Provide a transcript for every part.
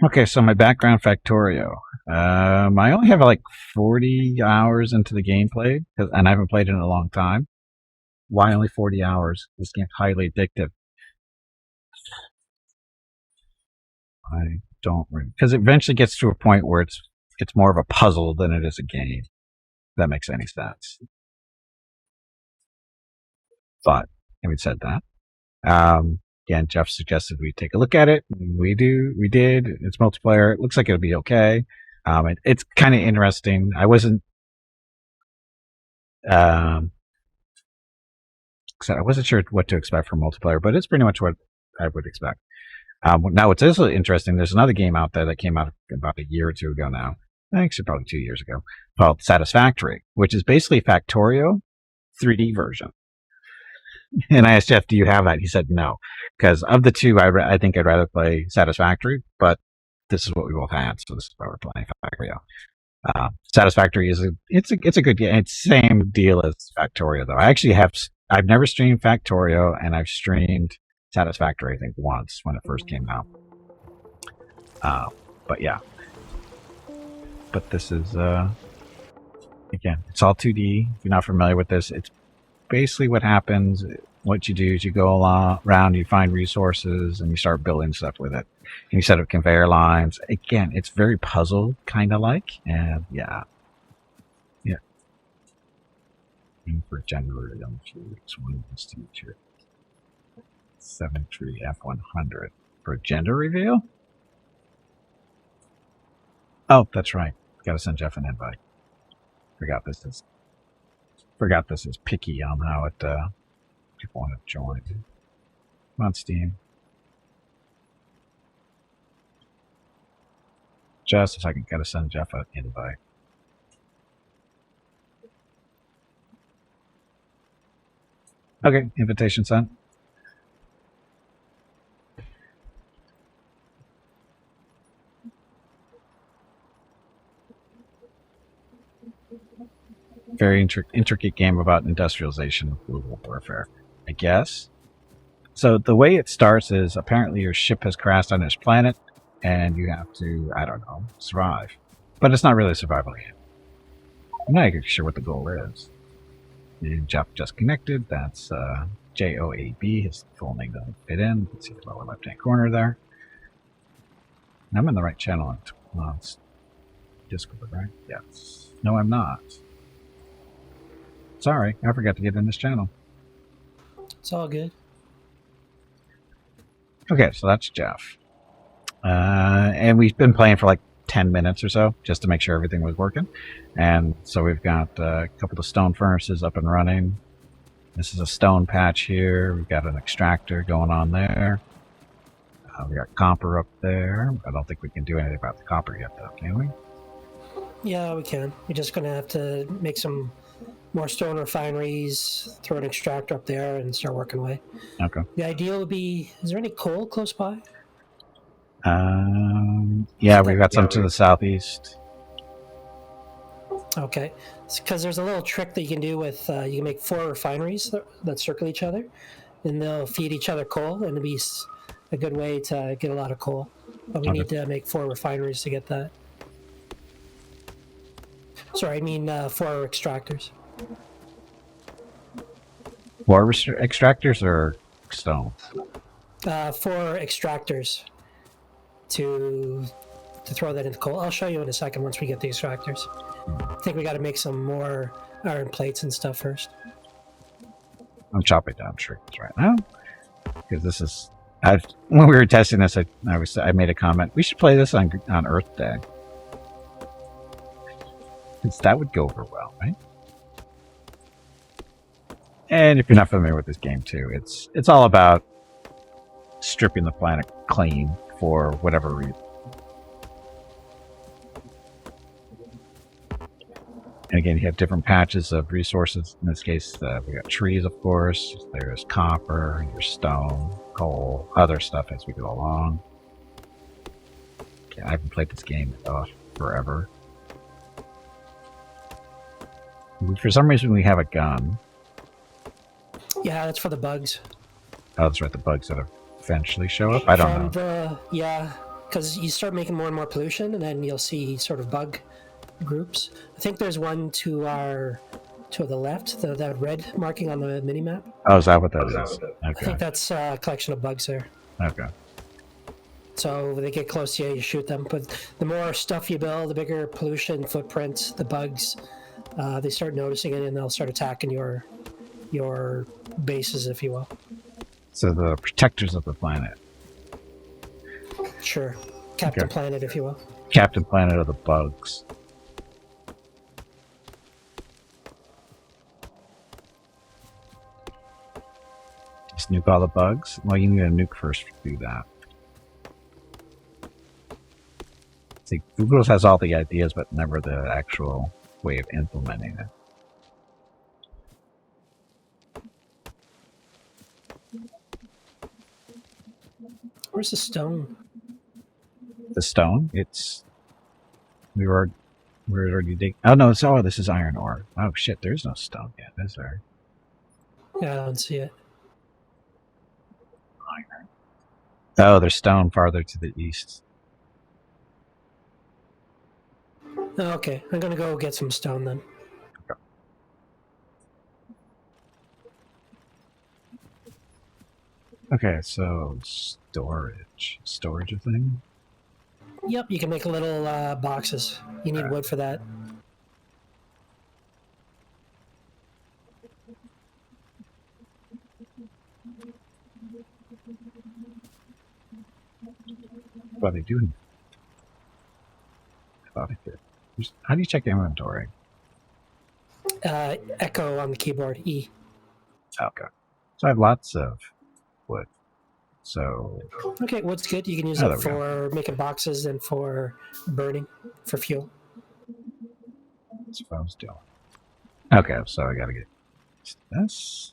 Okay, so my background Factorio. I only have like 40 hours into the gameplay, and I haven't played it in a long time. Why only 40 hours? This game's highly addictive. I don't because it eventually gets to a point where it's more of a puzzle than it is a game. If that makes any sense. But having said that, again, Jeff suggested we take a look at it. We did. It's multiplayer. It looks like it'll be okay. It's kind of interesting. I wasn't. Um, I wasn't sure what to expect from multiplayer, but it's pretty much what I would expect. Now, what's also interesting, there's another game out there that came out about a year or two ago now, actually probably 2 years ago, called Satisfactory, which is basically Factorio 3D version. And I asked Jeff, do you have that? He said no, because of the two, I think I'd rather play Satisfactory, but this is what we both had, so this is why we're playing Factorio. Satisfactory is it's a good game. It's the same deal as Factorio though. I've never streamed Factorio, and I've streamed Satisfactory I think once when it first came out. But yeah, but this is again, it's all 2D. If you're not familiar with this, it's basically what happens. What you do is you go around, you find resources, and you start building stuff with it. And you set up conveyor lines. Again, it's very puzzle kind of like, and yeah. And for generator, it's one is teacher 7 tree F100 for gender reveal. Oh, that's right. Got to send Jeff an invite. Forgot this is picky on how it people want to join. Come on, Steam. Just a second. Got to send Jeff an invite. Okay, invitation sent. Very intricate game about industrialization of global warfare, I guess. So the way it starts is apparently your ship has crashed on this planet, and you have to, I don't know, survive. But it's not really a survival game. I'm not even sure what the goal is. And Jeff just connected. That's JOAB. His full name doesn't fit in. You can see the lower left-hand corner there. I'm in the right channel on Discord, right? Yes. No, I'm not. Sorry, I forgot to get in this channel. It's all good. Okay, so that's Jeff. And we've been playing for like 10 minutes or so just to make sure everything was working. And so we've got a couple of stone furnaces up and running. This is a stone patch here. We've got an extractor going on there. We got copper up there. I don't think we can do anything about the copper yet, though, can we? Yeah, we can. We're just going to have to make some more stone refineries, throw an extractor up there, and start working away. Okay. The ideal would be, is there any coal close by? Yeah, we've got some to the southeast. Okay. Because there's a little trick that you can do with, you can make 4 refineries that circle each other, and they'll feed each other coal, and it'll be a good way to get a lot of coal. But we need to make 4 refineries to get that. Sorry, I mean 4 extractors. 4 extractors or stone? 4 extractors to throw that into coal. I'll show you in a second once we get the extractors. I think we got to make some more iron plates and stuff first. I'm chopping down trees right now because this is. When we were testing this, I made a comment. We should play this on Earth Day. That would go over well, right? And if you're not familiar with this game too, it's all about stripping the planet clean for whatever reason. And again, you have different patches of resources. In this case, we got trees, of course. There's copper, there's stone, coal, other stuff as we go along. Okay, I haven't played this game forever. For some reason, we have a gun. Yeah, that's for the bugs. Oh, that's right, the bugs that eventually show up. I don't know. Yeah, because you start making more and more pollution, and then you'll see sort of bug groups. I think there's one to the left, that red marking on the mini map. Oh, is that what that is? I Okay. think that's a collection of bugs there. Okay. So when they get close to you, you shoot them. But the more stuff you build, the bigger pollution footprint, the bugs, they start noticing it, and they'll start attacking your bases, if you will. So the protectors of the planet. Sure. Captain Okay. Planet, if you will. Captain Planet of the bugs. Just nuke all the bugs? Well, you need a nuke first to do that. See, Google has all the ideas, but never the actual way of implementing it. Where's the stone? The stone? It's... We're already digging... Oh, no, this is iron ore. Oh, shit, there's no stone yet, is there? Yeah, I don't see it. Iron. Oh, there's stone farther to the east. Oh, okay, I'm gonna go get some stone then. Okay, so storage. Storage a thing? Yep, you can make little boxes. You need wood for that. What are they doing? I thought I did. How do you check inventory? Echo on the keyboard, E. Okay. So I have lots of wood. So... Okay, wood's good. You can use there it we go. for making boxes and for burning, for fuel. That's what I was doing. Okay, so I gotta get this.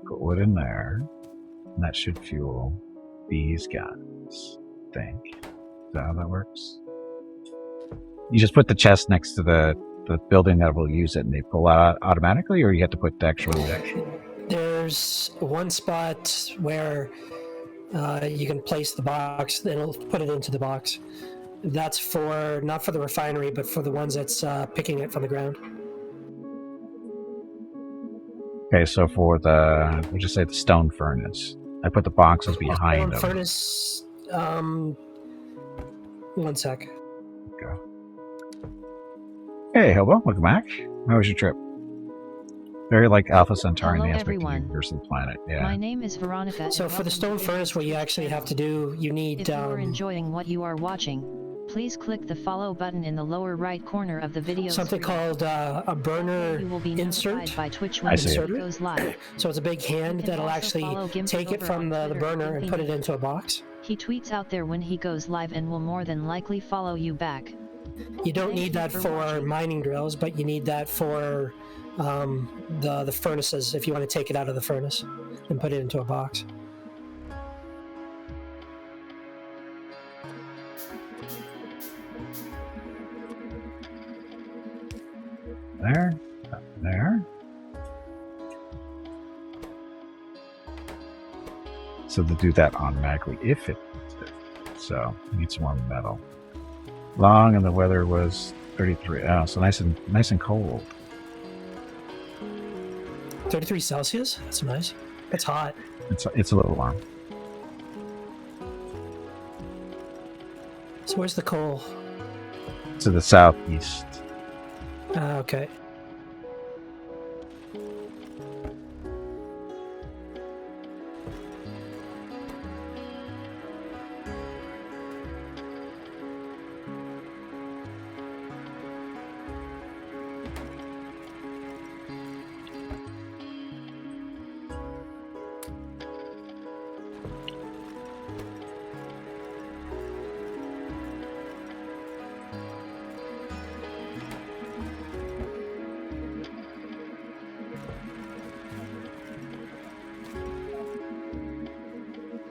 Put wood in there. And that should fuel these guys, I think. Is that how that works? You just put the chest next to the building that will use it and they pull out automatically, or you have to put the actual... There's one spot where you can place the box, then it'll put it into the box. That's for, not for the refinery, but for the ones that's picking it from the ground. Okay, so for the, we'll just say the stone furnace, I put the boxes behind them. Furnace, one sec. Okay. Hey, Hobo, welcome back. How was your trip? Very like Alpha Centauri in the aspect of you versus the planet. Yeah. My name is Veronica. So for the stone furnace, what you actually have to do, you need... If you are enjoying what you are watching, please click the follow button in the lower right corner of the video something screen. Called a burner You will be insert. notified by Twitch when I the see video it. goes live. So it's a big hand You can that'll also actually follow Gimpy take it over from on the Twitter burner and at put it Gimpy. into a box. He tweets out there when he goes live and will more than likely follow you back. You don't Thank need you that for for watching. mining drills, but you need that for the furnaces if you want to take it out of the furnace and put it into a box. There. There. So to do that automatically if it needs it. So we need some more metal. Long and the weather was 33. Oh, so nice and cold. 33 Celsius? That's nice. It's hot. It's a little warm. So where's the coal? To the southeast. Okay.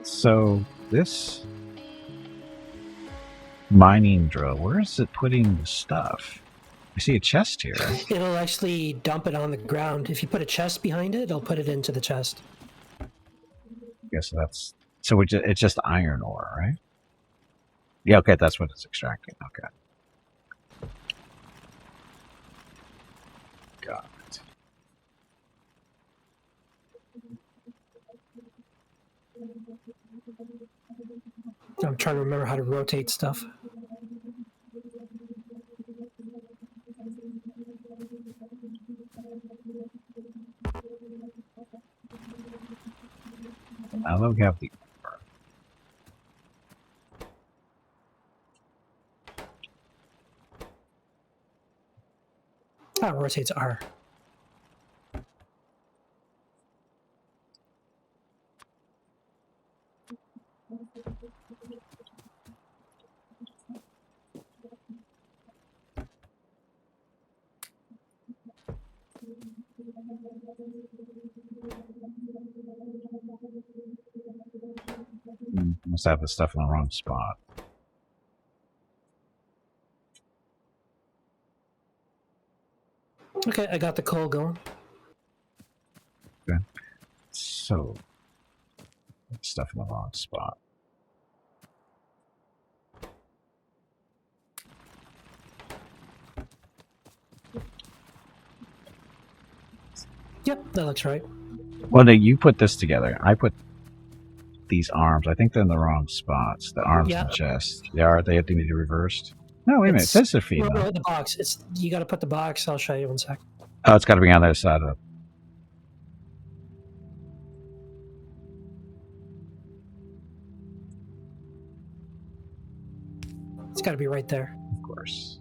So this mining drill, where is it putting the stuff? I see a chest here. It'll actually dump it on the ground. If you put a chest behind it, it'll put it into the chest. I guess that's so. It's just iron ore, right? Yeah. Okay, that's what it's extracting. Okay. Got it. I'm trying to remember how to rotate stuff. Now that we have the ore. It rotates R. Must have the stuff in the wrong spot. Okay, I got the coal going. Okay. So, stuff in the wrong spot. Yep, that looks right. Well, no, you put this together. I put these arms. I think they're in the wrong spots. The arms and chest. They are. They have to be reversed. No, wait a minute. It says they're female. No, the box. You got to put the box. I'll show you in a sec. Oh, it's got to be on the other side of it. It's got to be right there. Of course.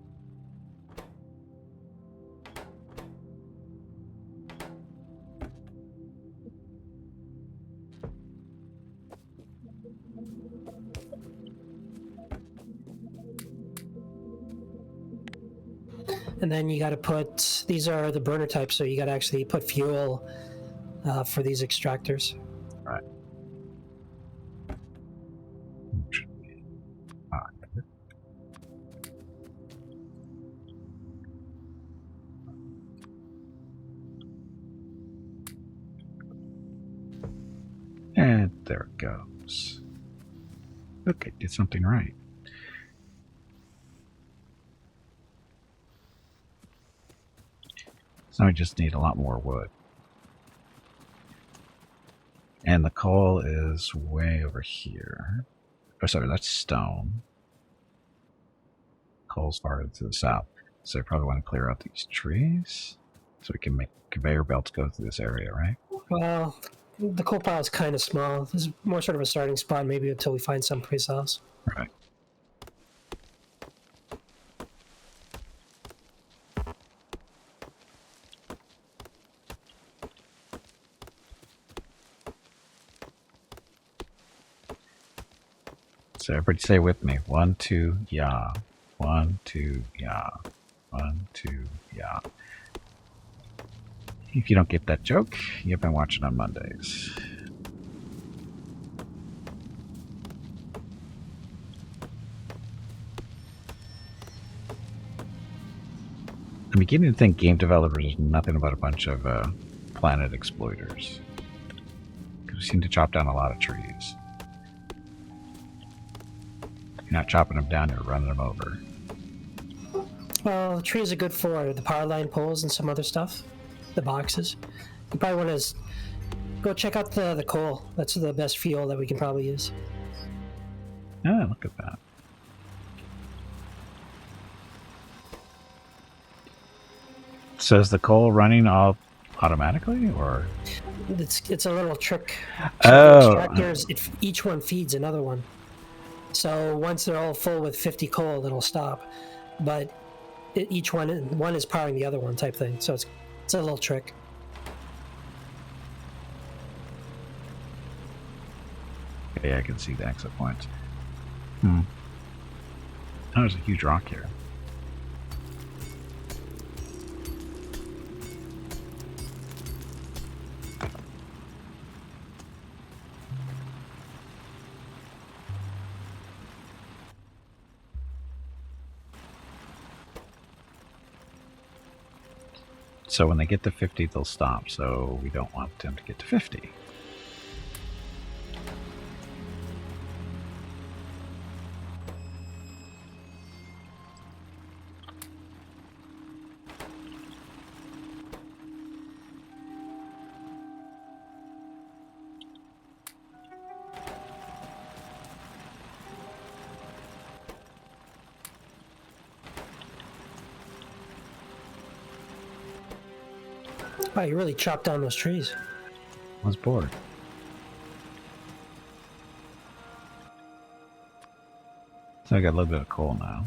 And then you got to put, these are the burner types, so you got to actually put fuel for these extractors. Right. And there it goes. Look, it did something right. So we just need a lot more wood. And the coal is way over here. Oh, sorry, that's stone. Coal's farther to the south. So I probably want to clear out these trees so we can make conveyor belts go through this area, right? Well, the coal pile is kind of small. This is more sort of a starting spot, maybe until we find someplace else. Right. So everybody say with me. 1, 2, yeah. 1, 2, yeah. 1, 2, yeah. If you don't get that joke, you've been watching on Mondays. I'm beginning to think game developers is nothing but a bunch of planet exploiters. Because we seem to chop down a lot of trees. You're not chopping them down, you're running them over. Well, the trees are good for the power line poles and some other stuff. The boxes. You probably want to go check out the coal. That's the best fuel that we can probably use. Ah, look at that. So is the coal running all automatically, or? It's a little trick. Oh. Extractors, each one feeds another one. So once they're all full with 50 coal, it'll stop. But each one is powering the other one type thing. So it's a little trick. Yeah, I can see the exit points. Oh, there's a huge rock here. So when they get to 50, they'll stop. So we don't want them to get to 50. Wow, you really chopped down those trees. I was bored. So I got a little bit of coal now.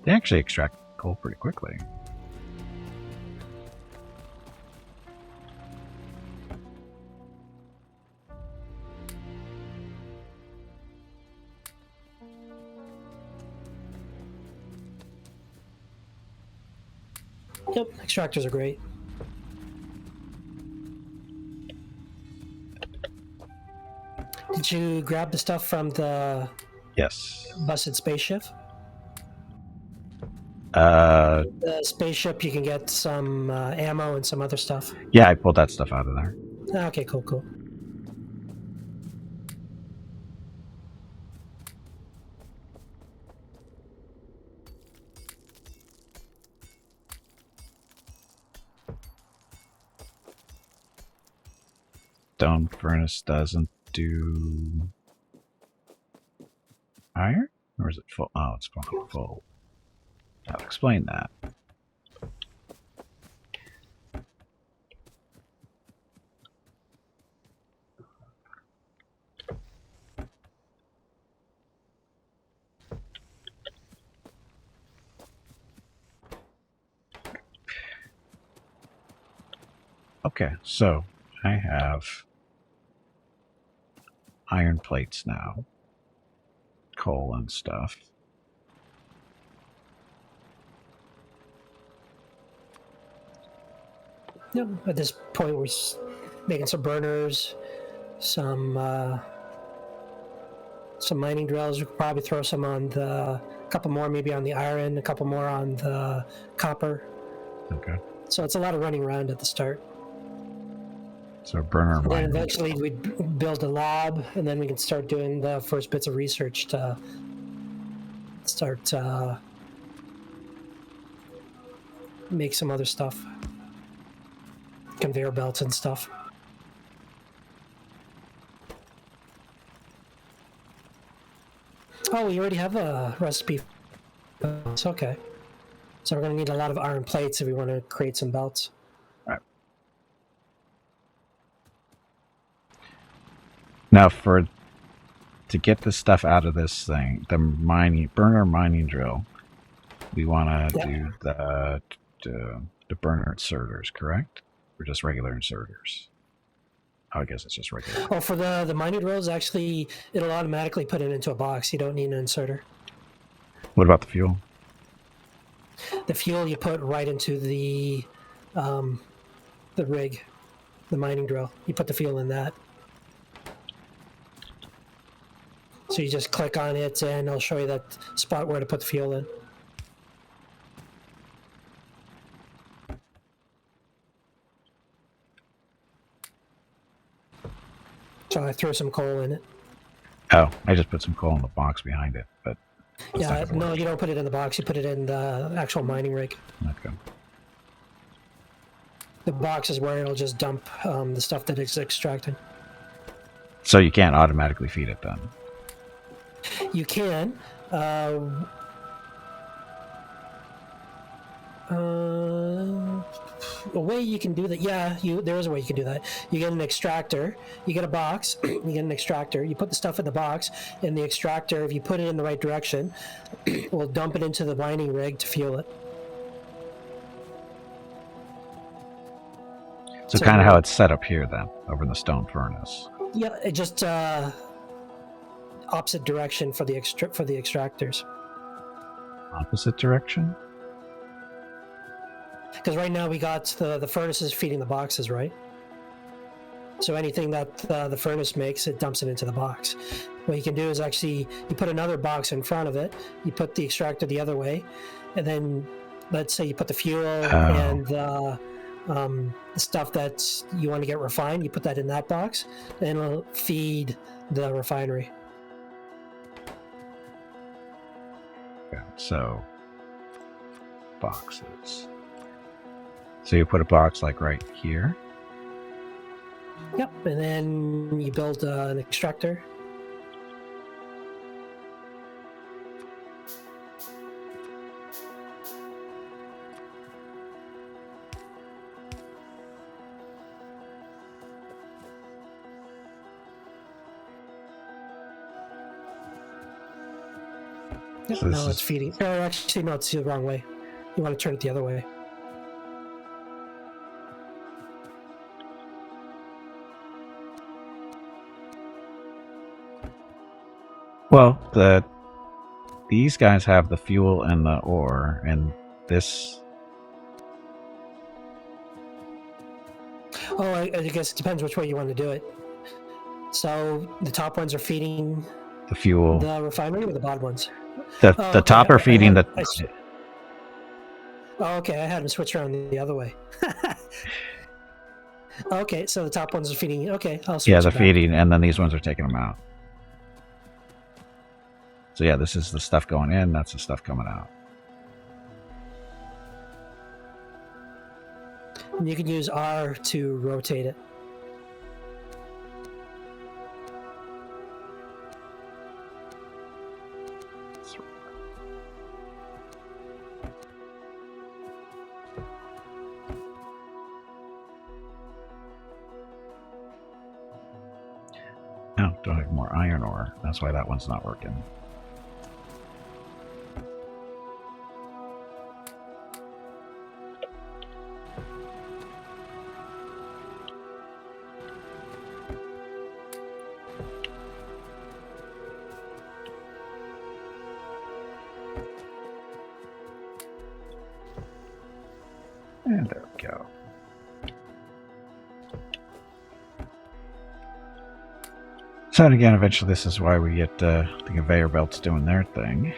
They actually extract coal pretty quickly. Yep, extractors are great. Did you grab the stuff from the Yes. busted spaceship? The spaceship, you can get some ammo and some other stuff. Yeah, I pulled that stuff out of there. Okay, cool. Stone furnace doesn't do iron? Or is it full? Oh, it's full. I'll explain that. Okay, so I have iron plates now, coal and stuff. Yep, at this point we're making some burners, some mining drills. We could probably throw some on a couple more maybe on the iron, a couple more on the copper. Okay. So it's a lot of running around at the start. So burner And then mine. eventually we'd build a lab, and then we can start doing the first bits of research to start make some other stuff, conveyor belts and stuff. Oh, we already have a recipe. It's okay. So we're going to need a lot of iron plates if we want to create some belts. Right. Now to get the stuff out of this thing, the burner mining drill, we want to do the burner inserters, correct? Or just regular inserters? Oh, I guess it's just regular. Oh, for the mining drills, actually, it'll automatically put it into a box. You don't need an inserter. What about the fuel? The fuel you put right into the rig, the mining drill. You put the fuel in that. So you just click on it, and it'll show you that spot where to put the fuel in. So I throw some coal in it. Oh, I just put some coal in the box behind it, but yeah, no, you don't put it in the box. You put it in the actual mining rig. Okay. The box is where it'll just dump the stuff that it's extracting. So you can't automatically feed it then? You can. A way you can do that, yeah, there is a way you can do that. You get an extractor, you get a box, you get an extractor, you put the stuff in the box, and the extractor, if you put it in the right direction, will dump it into the mining rig to fuel it. So kind of how it's set up here then, over in the stone furnace. Yeah, it just opposite direction for the extractors. Opposite direction? Because right now we got the furnaces feeding the boxes, right? So anything that the furnace makes, it dumps it into the box. What you can do is actually you put another box in front of it. You put the extractor the other way, and then let's say you put the fuel and the stuff that you want to get refined. You put that in that box, and it'll feed the refinery. Yeah, so boxes. So you put a box like right here. Yep, and then you build an extractor. Yep, So this now it's is- feeding. Or actually, no, it's the wrong way. You want to turn it the other way. Well, these guys have the fuel and the ore, and this. Oh, I guess it depends which way you want to do it. So the top ones are feeding The fuel. the refinery, or the bottom ones? The okay. top are feeding the. Oh, okay. I had them switch around the other way. Okay, so the top ones are feeding. Okay, I'll switch. Yeah, they're it back. feeding, and then these ones are taking them out. So yeah, this is the stuff going in. That's the stuff coming out. And you can use R to rotate it. No, don't have more iron ore. That's why that one's not working. And there we go. So and again, eventually this is why we get the conveyor belts doing their thing.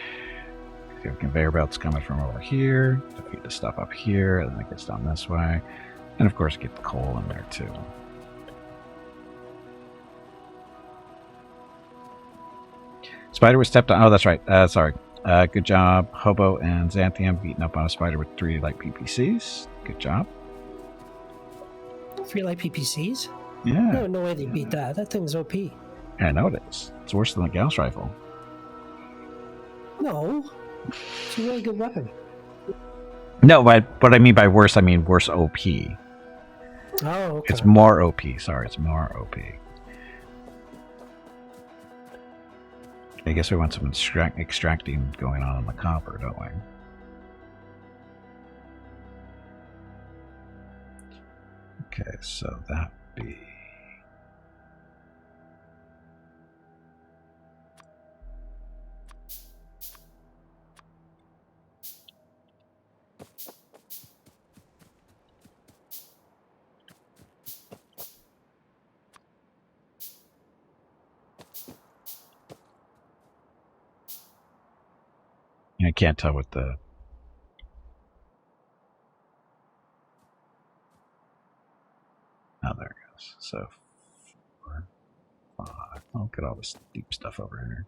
You have conveyor belts coming from over here to feed the stuff up here, and then it gets done this way. And of course get the coal in there too. Spider was stepped on. Oh, that's right. Sorry. Good job, Hobo and Xanthium beating up on a spider with 3 light PPCs. Good job. 3 light PPCs? Yeah. No way they beat that. That thing's OP. Yeah, I know it is. It's worse than the Gauss rifle. No, it's a really good weapon. No, but I mean by worse, I mean worse OP. Oh, okay. It's more OP. Sorry, it's more OP. I guess we want some extracting going on in the copper, don't we? Okay, so that would be... I can't tell what the... Oh, there it goes. So, 4, 5. Oh, look at all this deep stuff over here.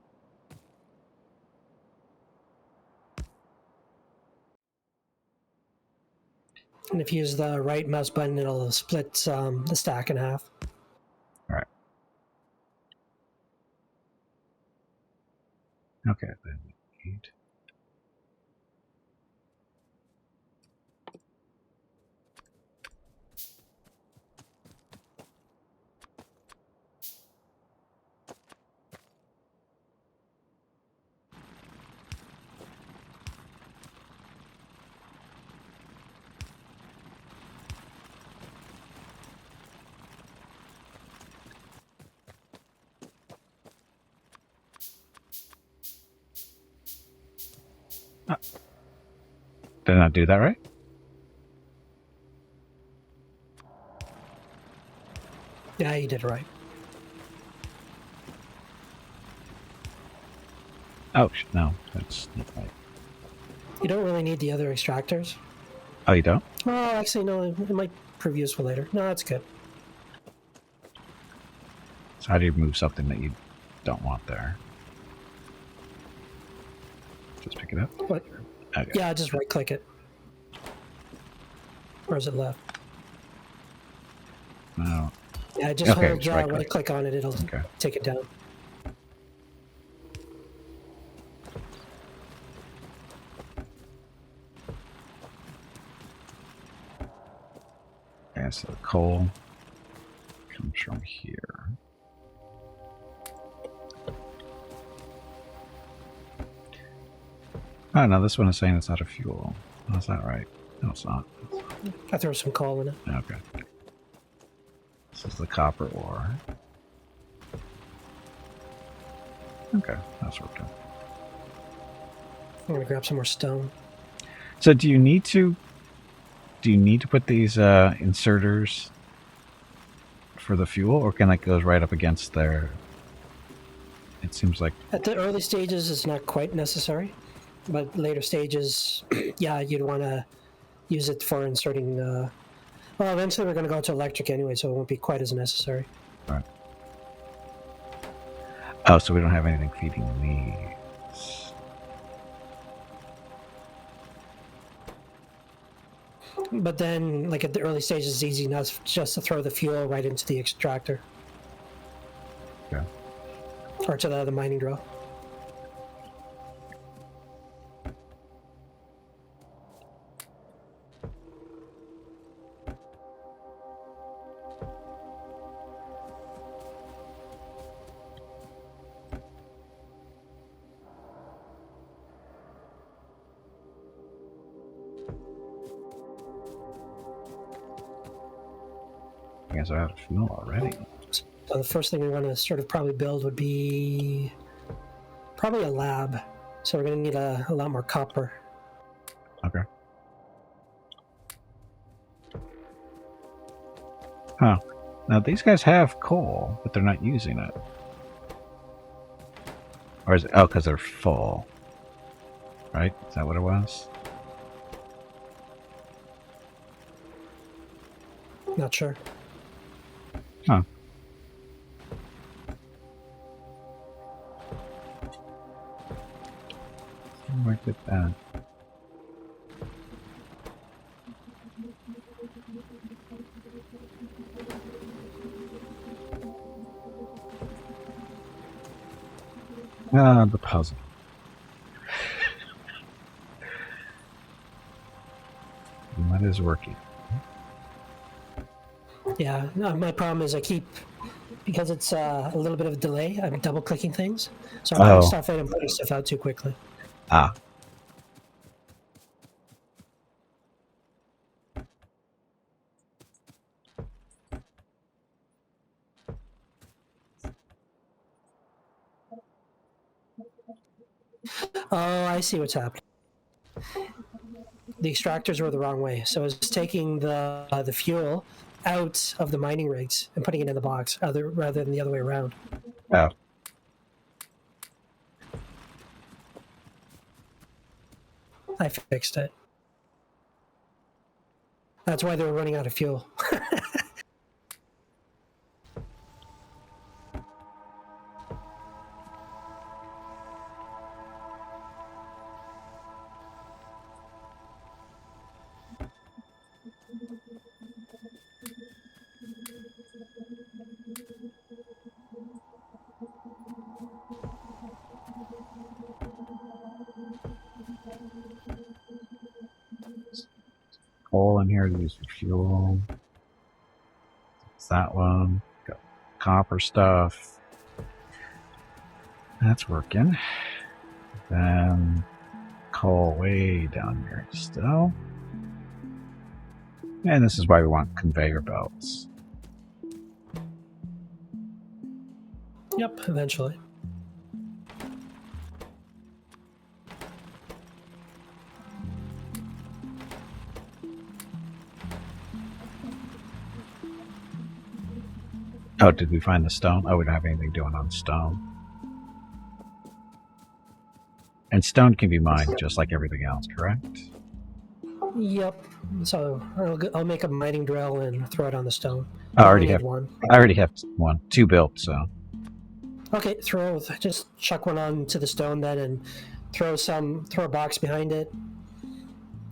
And if you use the right mouse button, it'll split the stack in half. All right. Okay, then we need... Did I not do that right? Yeah, you did right. Oh, no. That's not right. You don't really need the other extractors. Oh, you don't? Oh, actually, no. It might prove useful later. No, that's good. So how do you move something that you don't want there? Just pick it up? What? Okay. Yeah, just right-click it. Or is it left? No. Yeah, just Okay, hold just right-click. right-click on it. It'll Okay. take it down. Okay, so the coal comes from here. Oh, no, this one is saying it's out of fuel. Oh, is that right? No, it's not. I throw some coal in it. Okay. This is the copper ore. Okay, that's worked out. I'm gonna grab some more stone. So do you need to put these inserters for the fuel, or can it goes right up against their? It seems like At the early stages, it's not quite necessary, but later stages, yeah, you'd want to use it for inserting. Well, eventually we're going to go to electric anyway, so it won't be quite as necessary. right. Oh, so we don't have anything feeding these. But then, like at the early stages, it's easy enough just to throw the fuel right into the extractor. Okay. Or to the mining drill. I guess I have fuel already. So the first thing we want to sort of probably build would be probably a lab. So we're going to need a lot more copper. Okay. Huh. Now these guys have coal, but they're not using it. Or is it? Oh, because they're full. Right? Is that what it was? Not sure. Huh. Where did that? Ah, the puzzle. That is working. Yeah, no, my problem is I keep, because it's a little bit of a delay, I'm double clicking things. So I'm putting stuff in and putting stuff out too quickly. Ah. Oh, I see what's happening. The extractors were the wrong way. So it's taking the fuel out of the mining rigs and putting it in the box rather than the other way around. Oh. I fixed it. That's why they were running out of fuel. Coal in here to use for fuel. It's that one. Got copper stuff. That's working. Then coal way down here still. And this is why we want conveyor belts. Yep, eventually. Oh, did we find the stone? Oh, we don't have anything doing on stone. And stone can be mined just like everything else, correct? Yep. So I'll make a mining drill and throw it on the stone. I You already need have one. I already have one, 2 built, so Okay, just chuck one onto the stone then, and throw a box behind it,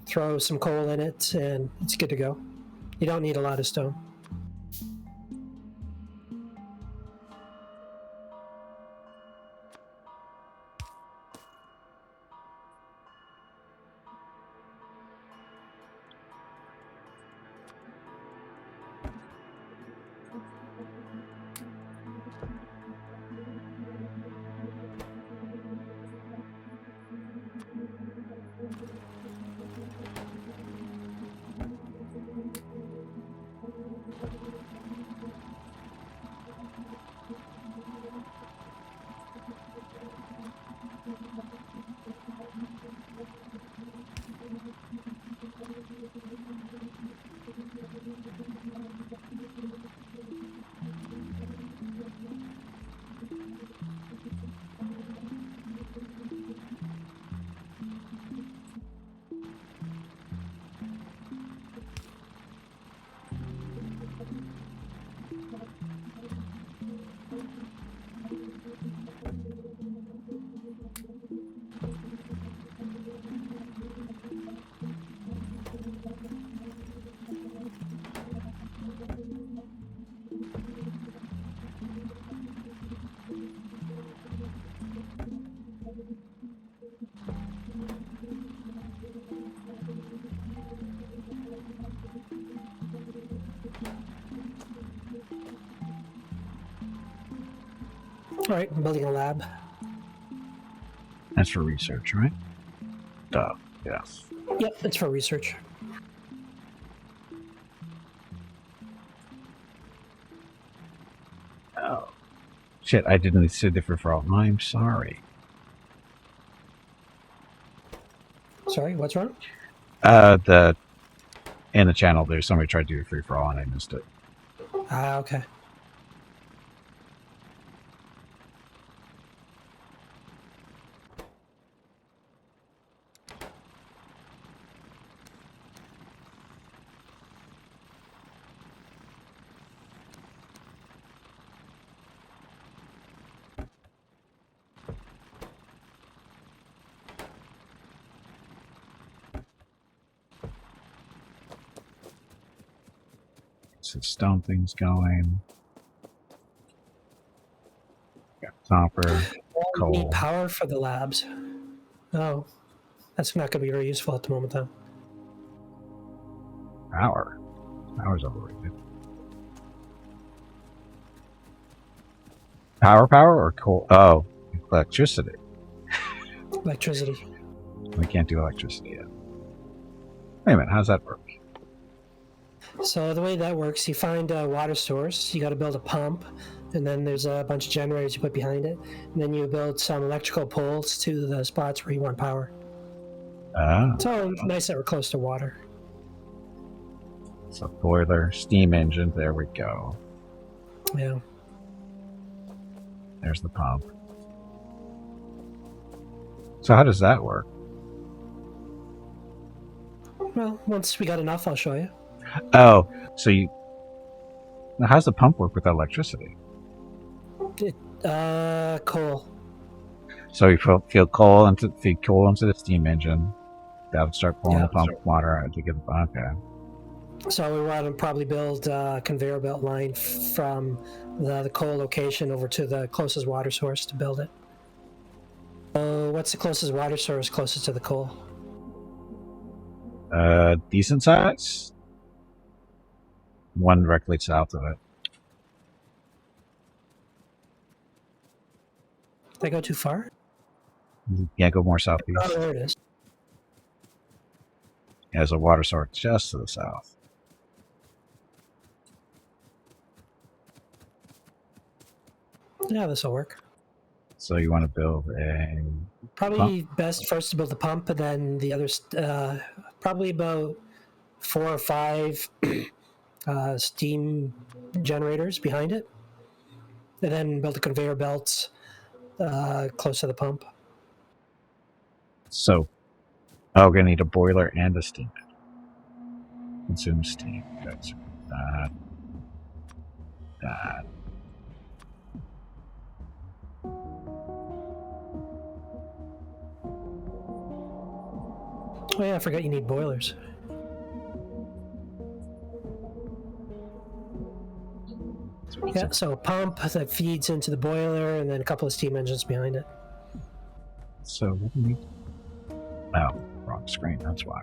throw some coal in it, and it's good to go. You don't need a lot of stone. All right, I'm building a lab. that's for research, right? Duh. Yes. Yep, it's for research. Oh. Shit, I didn't see the free-for-all. I'm sorry. Sorry, what's wrong? In the channel, there's somebody tried to do a free-for-all and I missed it. Ah, okay. So stone thing's going. Got copper, Well, you coal. need power for the labs. Oh, that's not going to be very useful at the moment, though. Power. Power's overrated. Power or coal? Oh, electricity. Electricity. We can't do electricity yet. Wait a minute, how's that work? So the way that works, you find water source, you got to build a pump, and then there's a bunch of generators you put behind it, and then you build some electrical poles to the spots where you want power. Ah, It's all nice that we're close to water. so boiler, steam engine, there we go. Yeah. There's the pump. So how does that work? Well, once we got enough, I'll show you. Oh, so you... Now how's the pump work without electricity? Coal. So you feed coal into the steam engine. That would start pulling the pump water out to get the... Okay. So we want to probably build a conveyor belt line from the coal location over to the closest water source to build it. So what's the closest water source closest to the coal? Decent size? One directly south of it. Did I go too far? You can't go more southeast. Oh, there it is. There's a water source just to the south. Yeah, this will work. So you want to build a... Probably best first to build the pump, and then the others, probably about 4 or 5 steam generators behind it. and then build a conveyor belt close to the pump. So, we're gonna need a boiler and a steam engine. Consume steam. That's that. Oh yeah, I forgot you need boilers. Yeah, so a pump that feeds into the boiler, and then a couple of steam engines behind it. So what do we need? Oh, wrong screen. That's why.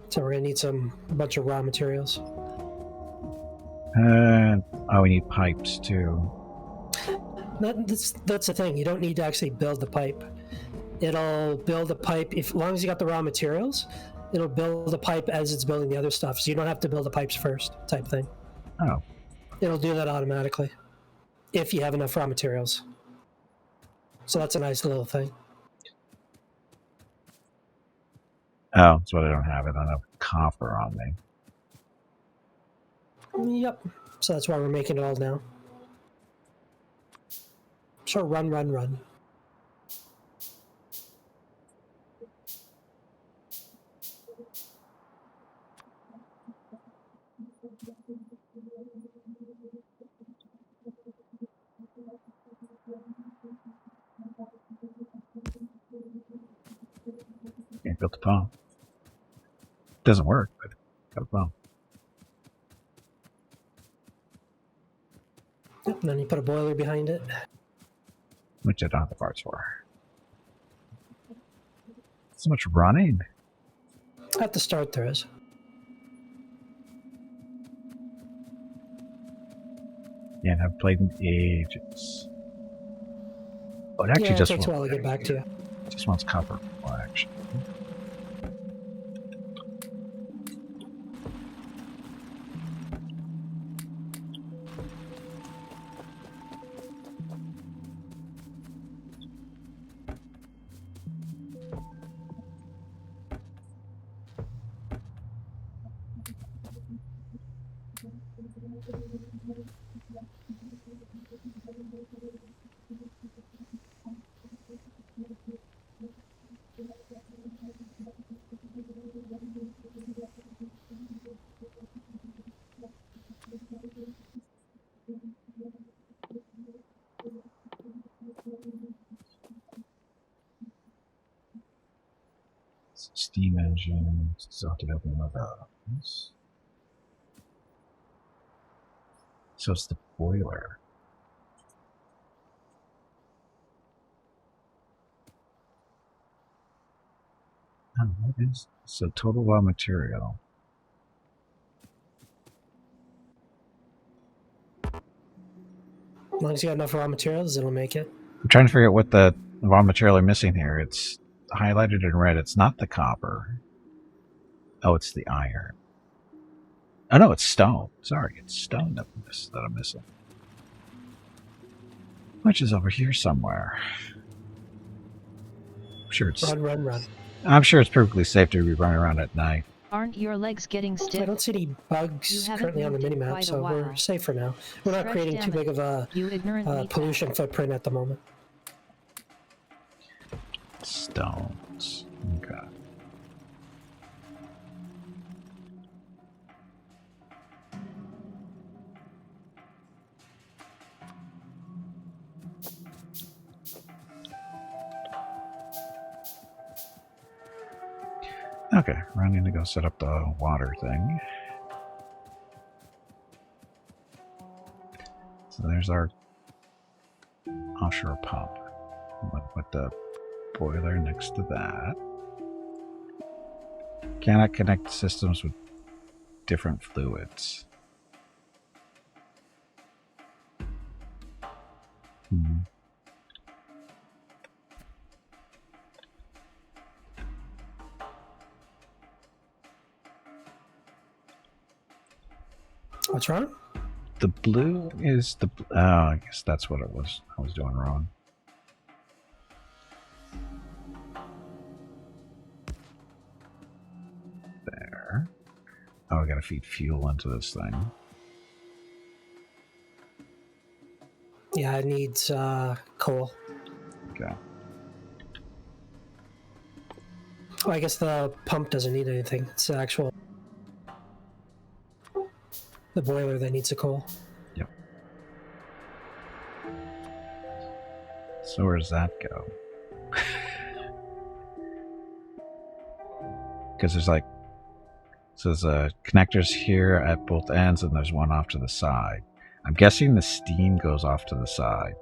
So we're gonna need a bunch of raw materials. We need pipes too. That's the thing. You don't need to actually build the pipe. It'll build a pipe as long as you got the raw materials. It'll build the pipe as it's building the other stuff, so you don't have to build the pipes first, type thing. Oh, It'll do that automatically if you have enough raw materials. So that's a nice little thing. oh, that's what I don't have. I don't have copper on me. Yep. So that's why we're making it all now. So run. Okay, built the pump. Doesn't work, but got a pump. Yep, and then you put a boiler behind it. Which I don't have the parts for. So much running. At the start, there is. Yeah, and I've played in ages. Oh, it actually Yeah, it just takes a while to get back to you. Just wants copper. Well, actually. Steam engine. Still have to open one of those. So it's the boiler. Oh, what is so total raw material? As long as you got enough raw materials, it'll make it. I'm trying to figure out what the raw material I'm missing here. It's highlighted in red. It's not the copper. Oh, it's the iron. Oh no, it's stone. Sorry, it's stone that I'm missing. Which is over here somewhere. I'm sure it's. Run. I'm sure it's perfectly safe to be running around at night. Aren't your legs getting stiff? I don't see any bugs currently on the minimap, so we're safe for now. We're not creating too big of a pollution footprint at the moment. Stones. Okay. Okay, running to go set up the water thing. So there's our offshore pump with the boiler next to that. Cannot connect systems with different fluids. What's wrong? The blue is the... Oh, I guess that's what it was. I was doing wrong. There. Oh, I gotta feed fuel into this thing. Yeah, it needs coal. Okay. Oh, I guess the pump doesn't need anything. It's the actual the boiler that needs the coal. Yep. So where does that go? Because there's like, so there's connectors here at both ends, and there's one off to the side. I'm guessing the steam goes off to the side.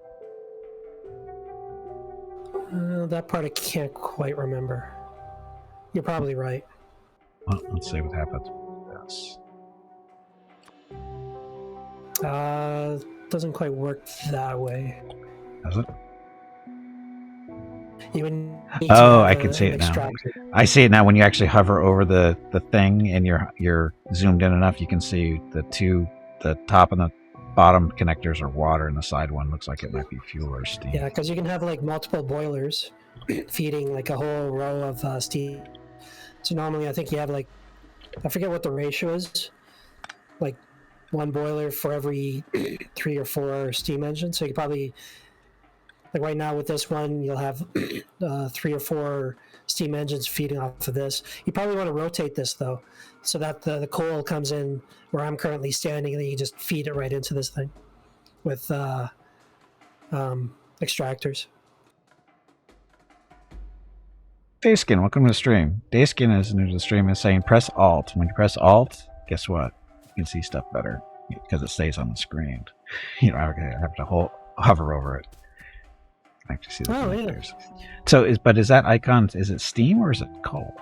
That part I can't quite remember. You're probably right. Well, let's see what happens with this. Doesn't quite work that way. Does it? You would need to Oh, have I can see an it now. extractor. I see it now. When you actually hover over the thing and you're zoomed in enough, you can see the top and the bottom connectors are water, and the side one looks like it might be fuel or steam. Yeah, because you can have like multiple boilers feeding like a whole row of steam. So normally, I think you have like, I forget what the ratio is, like one boiler for every 3 or 4 steam engines. So you probably, like right now with this one, you'll have 3 or 4 steam engines feeding off of this. You probably want to rotate this though, so that the coal comes in where I'm currently standing, and then you just feed it right into this thing with extractors. Dayskin, welcome to the stream. Dayskin is new to the stream and saying press Alt. When you press Alt, guess what? You can see stuff better because it stays on the screen. You don't have to hover over it. I can actually see the connectors. Yeah. So, is that icon? Is it steam or is it coal?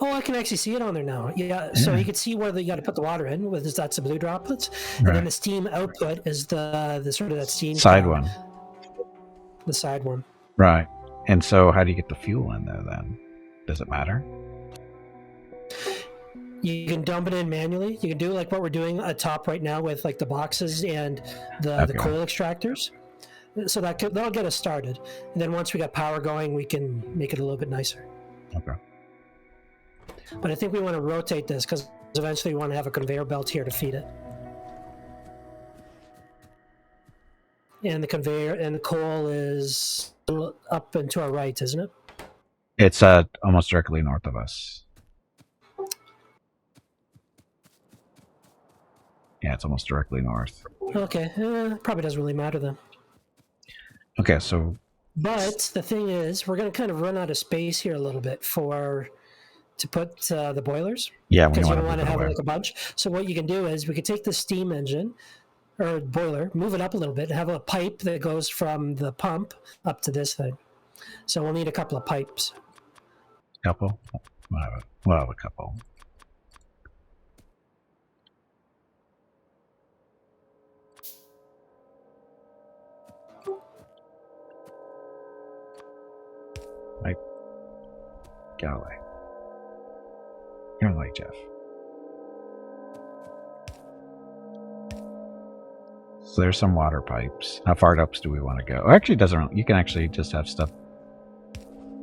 Oh, I can actually see it on there now. Yeah, so you can see where you got to put the water in. That's the blue droplets, and then the steam output is the sort of that steam side one. The side one. Right. And so, how do you get the fuel in there then? Does it matter? You can dump it in manually. You can do like what we're doing at top right now with like the boxes and the coal extractors. So that'll get us started. And then once we got power going, we can make it a little bit nicer. Okay. But I think we want to rotate this because eventually we want to have a conveyor belt here to feed it. And the conveyor and the coal is up and to our right, isn't it? It's almost directly north of us. Yeah, it's almost directly north. Okay, probably doesn't really matter then. Okay, so... But the thing is, we're going to kind of run out of space here a little bit to put the boilers. Yeah, because you don't want to have like a bunch. So what you can do is we could take the steam engine or boiler, move it up a little bit, and have a pipe that goes from the pump up to this thing. So we'll need a couple of pipes. Couple? We'll have a couple. Like Galloway. You're like Jeff. So there's some water pipes. How far up do we want to go? Or actually, it doesn't. You can actually just have stuff.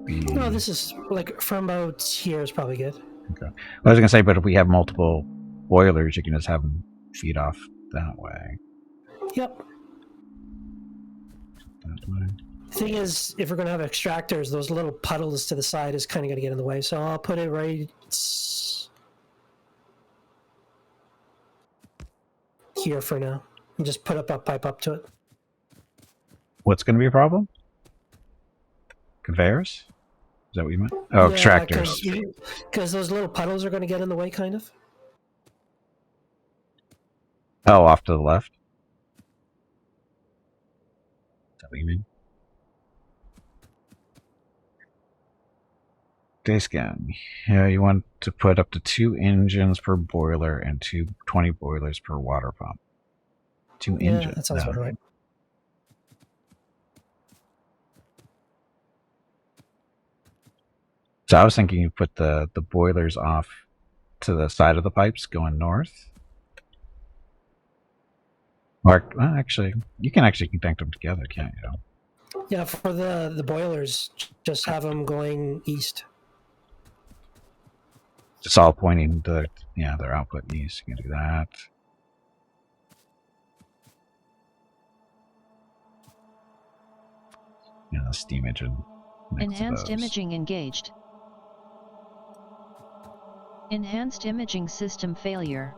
No, this is like from about here is probably good. Okay. I was gonna say, but if we have multiple boilers, you can just have them feed off that way. Yep. That way. Thing is, if we're going to have extractors, those little puddles to the side is kind of going to get in the way. So I'll put it right here for now and just put up a pipe up to it. What's going to be a problem? Conveyors? Is that what you meant? Oh, yeah, extractors. Because those little puddles are going to get in the way, kind of. Oh, off to the left? Is that what you mean? Dayscan. Yeah, you want to put up to 2 engines per boiler and 20 boilers per water pump. 2 engines. That sounds about right. So I was thinking you put the boilers off to the side of the pipes going north. Or, well, actually, you can actually connect them together, can't you? Yeah, for the boilers, just have them going east. It's all pointing to their output east. You can do that. And a steam engine. Enhanced imaging engaged. Enhanced imaging system failure.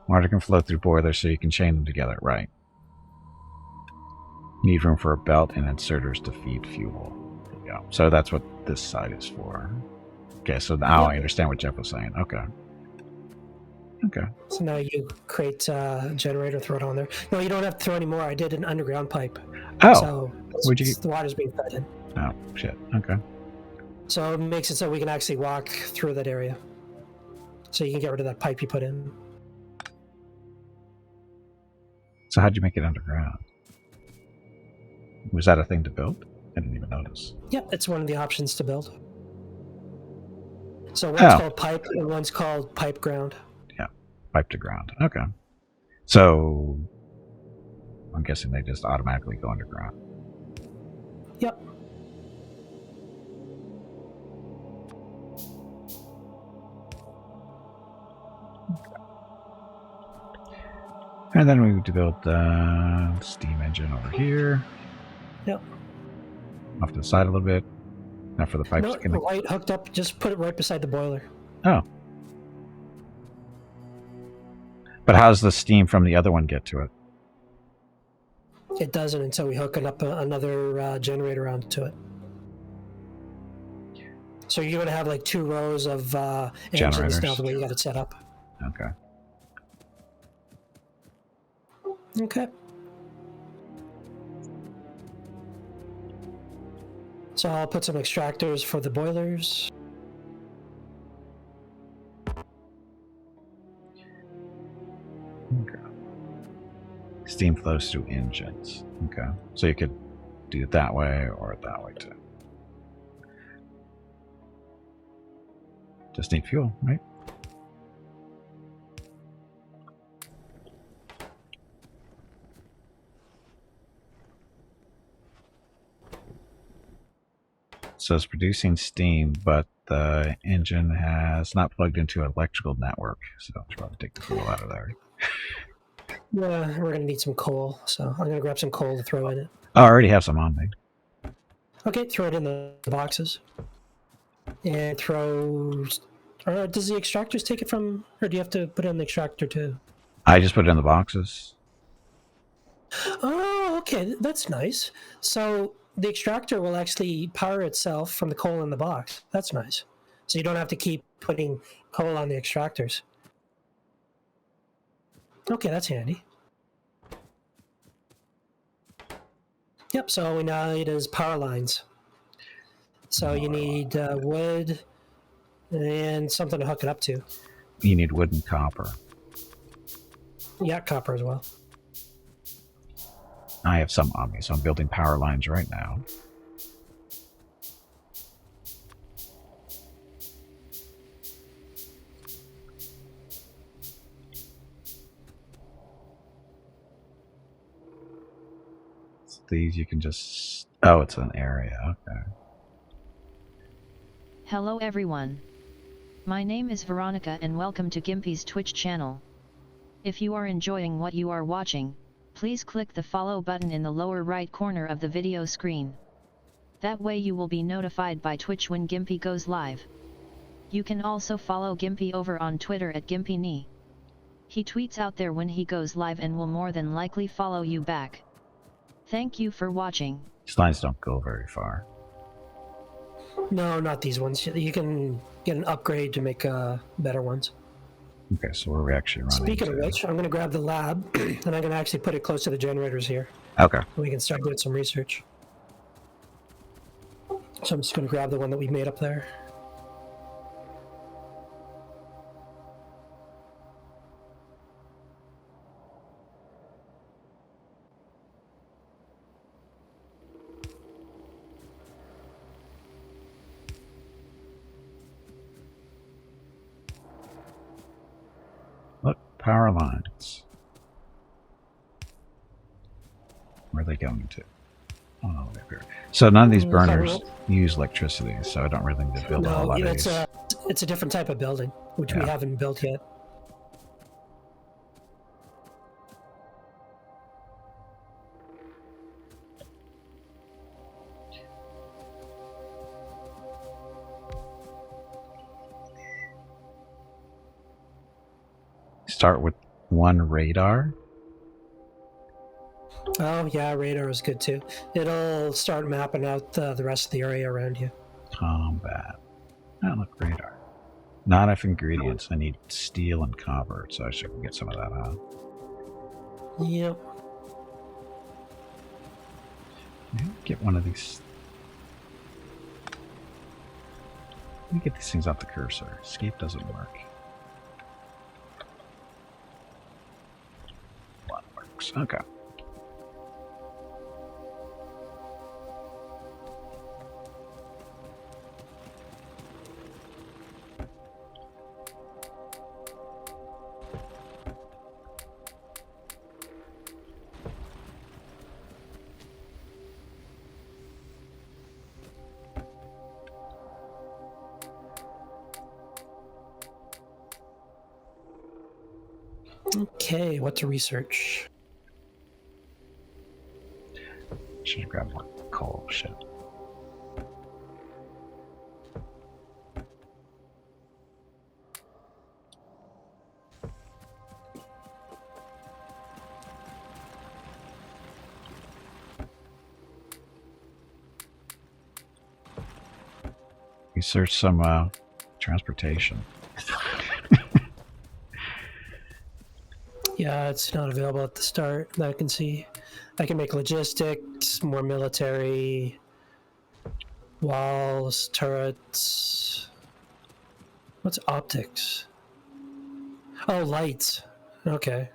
Water can flow through boilers so you can chain them together, right? Need room for a belt and inserters to feed fuel. There you go. So that's what this side is for. Okay, so now I understand what Jeff was saying. Okay. Okay. So now you create a generator, throw it on there. No, you don't have to throw any more. I did an underground pipe. Oh. So the water's being fed in. Oh, shit. Okay. So it makes it so we can actually walk through that area. So you can get rid of that pipe you put in. So how'd you make it underground? Was that a thing to build? I didn't even notice. Yep, it's one of the options to build. So one's called pipe and one's called pipe ground. Yeah, pipe to ground. Okay. So I'm guessing they just automatically go underground. Yep. And then we developed the steam engine over here. Yep. Off to the side a little bit. Now for the pipes. No, right hooked up. Just put it right beside the boiler. Oh. But how does the steam from the other one get to it? It doesn't until we hook up another generator onto it. So you're going to have like 2 rows of engines now the way you got it set up. Okay. Okay. So I'll put some extractors for the boilers. Okay. Steam flows through engines. Okay. So you could do it that way or that way too. Just need fuel, right? So it's producing steam, but the engine has not plugged into an electrical network, so I should probably take the fuel out of there. Yeah, we're going to need some coal, so I'm going to grab some coal to throw in it. Oh, I already have some on me. Okay, throw it in the boxes. And throw... does the extractors take it from... Or do you have to put it in the extractor too? I just put it in the boxes. Oh, okay, that's nice. So the extractor will actually power itself from the coal in the box. That's nice. So you don't have to keep putting coal on the extractors. Okay, that's handy. Yep, so we now need is power lines. So you need wood and something to hook it up to. You need wood and copper. Yeah, copper as well. I have some on me, so I'm building power lines right now. So these you can just... Oh, it's an area. Okay. Hello everyone. My name is Veronica and welcome to Gimpy's Twitch channel. If you are enjoying what you are watching, please click the follow button in the lower right corner of the video screen. That way you will be notified by Twitch when Gimpy goes live. You can also follow Gimpy over on Twitter at GimpyKnee. He tweets out there when he goes live and will more than likely follow you back. Thank you for watching. These lines don't go very far. No, not these ones. You can get an upgrade to make better ones. Okay, so where are we actually running? Speaking of which, I'm going to grab the lab, and I'm going to actually put it close to the generators here. Okay. We can start doing some research. So I'm just going to grab the one that we made up there. Look, power lines. Where are they going to? Oh, there. So none of these burners use electricity, so I don't really need to build a whole lot of these. It's a different type of building, which we haven't built yet. start with one radar? Oh yeah, radar is good too. It'll start mapping out the rest of the area around you. Combat. Oh, look, radar. Not enough ingredients. I need steel and copper, so I should get some of that on. Yep. Get one of these. Let me get these things off the cursor. Escape doesn't work. One works. Okay. Okay, what to research? Should have grabbed more coal. Shit. Research some transportation. Yeah, it's not available at the start that I can see. I can make logistics, more military, walls, turrets. What's optics? Oh, lights. Okay.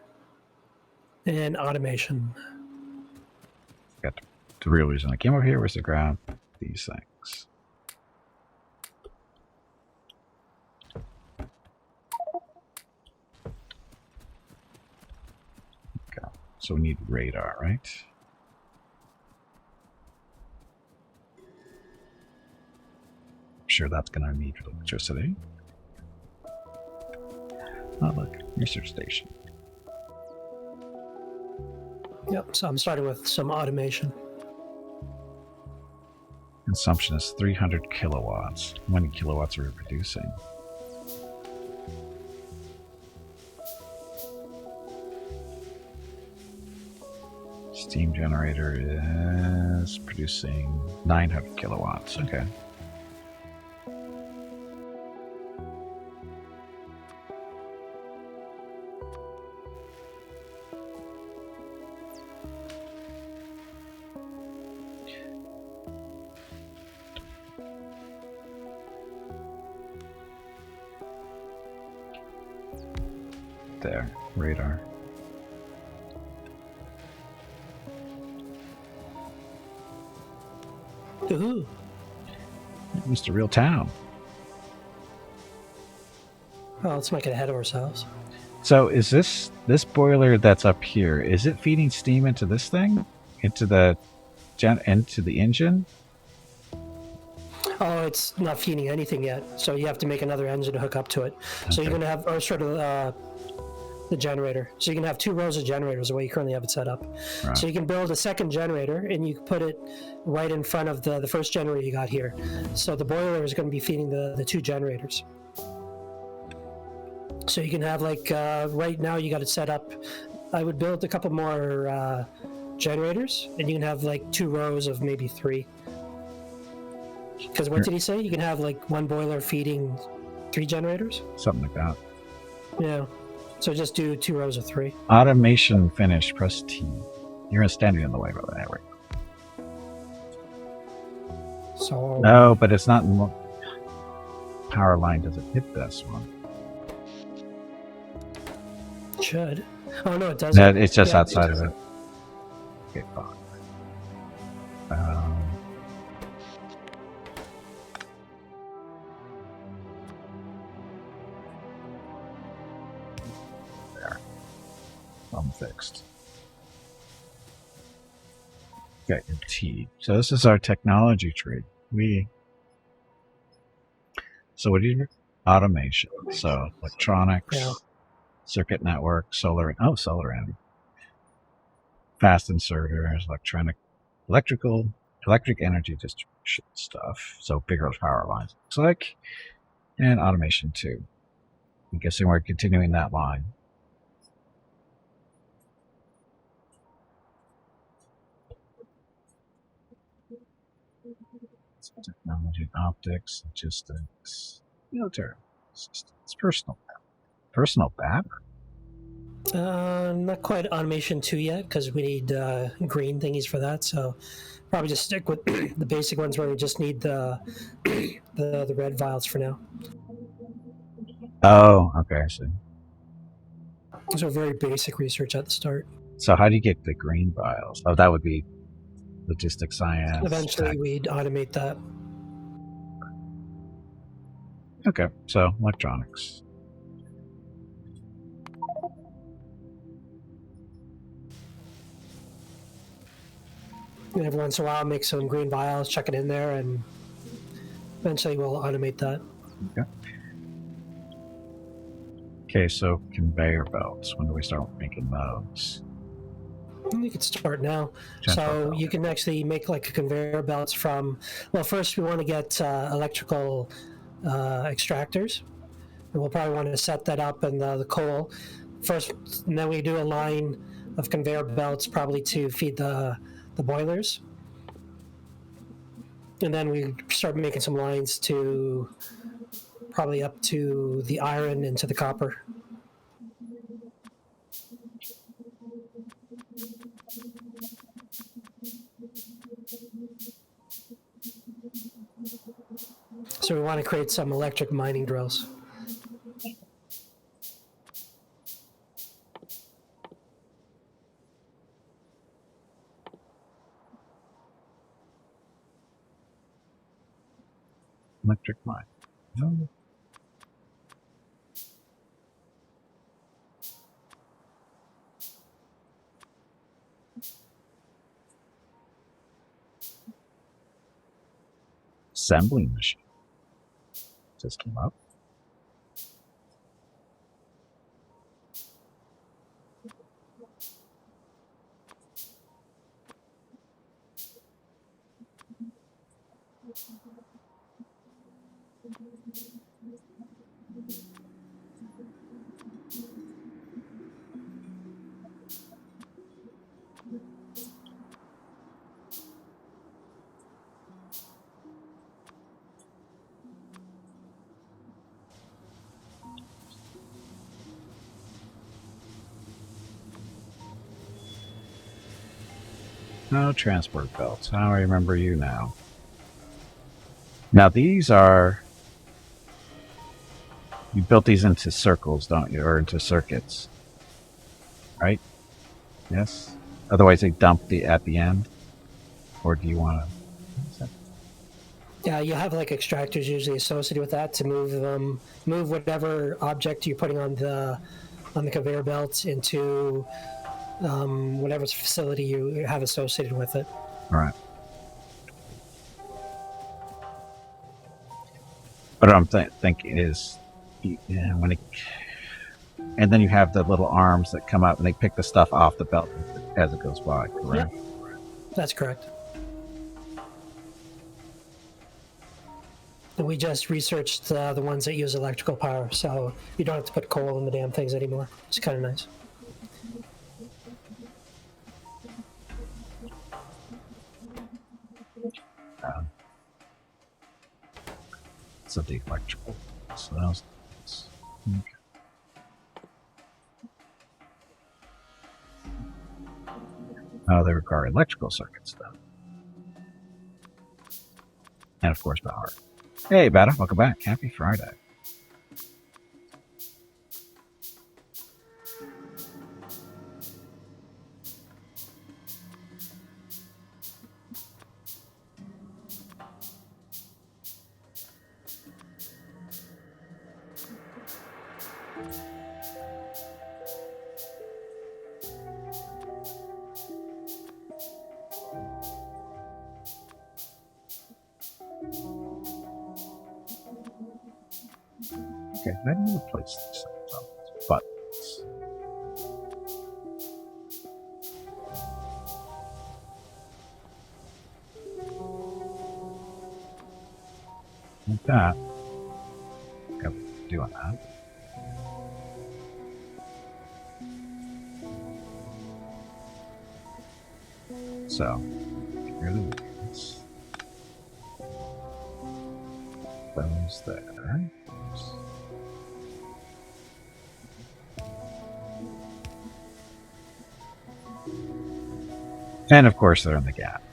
And automation. Got the real reason I came over here was to grab these things. Okay, so we need radar, right? I'm sure that's going to need electricity. Oh, look, research station. Yep, so I'm starting with some automation. Consumption is 300 kilowatts. How many kilowatts are we producing? Steam generator is producing 900 kilowatts. Okay. There, radar. Ooh. It's a real town. Well, let's make it ahead of ourselves. So is this boiler that's up here, is it feeding steam into this thing? Into the engine? Oh, it's not feeding anything yet, so you have to make another engine to hook up to it. So you're going to have, or sort of the generator. So you can have 2 rows of generators the way you currently have it set up. Right. So you can build a second generator, and you can put it right in front of the first generator you got here. So the boiler is going to be feeding the 2 generators. So you can have, like, right now you got it set up. I would build a couple more generators, and you can have, like, 2 rows of maybe 3. Because what did he say? You can have, like, 1 boiler feeding 3 generators? Something like that. Yeah. So just do 2 rows of 3. Automation finished. Press T. You're standing in the way, by the way. So No, but it's not in the power line. Does it hit this one? it should. Oh no, it doesn't. No, it's just Yeah, outside it of it. Okay, fine. There. I'm fixed. Okay, T. So this is our technology tree. So what do you do? Automation. So electronics, Yeah. circuit network, solar energy. Fast inserters, electric energy distribution stuff. So bigger power lines, looks like. And automation too. I'm guessing we're continuing that line. Technology, optics, logistics, military systems, personal battery. Not quite automation 2 yet because we need green thingies for that. So probably just stick with the basic ones where we just need the red vials for now. Oh, okay, I see. So very basic research at the start. So how do you get the green vials? Oh, that would be logistics science. Eventually, tech. we'd automate that. Okay, so electronics. And every once in a while, make some green vials, chuck it in there, and eventually we'll automate that. Okay. Okay, so conveyor belts. When do we start making those? You could start now. Transport So belt. you can actually make like a conveyor belts from. Well, first we want to get electrical extractors, and we'll probably want to set that up in the coal first, and then we do a line of conveyor belts probably to feed the boilers, and then we start making some lines to probably up to the iron and to the copper. So we want to create some electric mining drills. Electric mine. No. Assembling machine. Just came up. No transport belts. How do I remember you now? Now these are. You built these into circles, don't you? Or into circuits. Right? Yes? Otherwise they dump the at the end? Or do you want to? Yeah, you have like extractors usually associated with that to move whatever object you're putting on the conveyor belt into whatever facility you have associated with it. Right. But what I'm thinking is, yeah, when it, and then you have the little arms that come up and they pick the stuff off the belt as it goes by, correct? Yep, that's correct. And we just researched the ones that use electrical power, so you don't have to put coal in the damn things anymore. It's kind of nice. So the electrical. So that was. Okay. Oh, they require electrical circuits, though. And of course, power. Hey, Bada, welcome back. Happy Friday. Okay, how do you replace these buttons? Like that. Okay, doing that. So, get rid of these. those there. And of course, they're in the gap.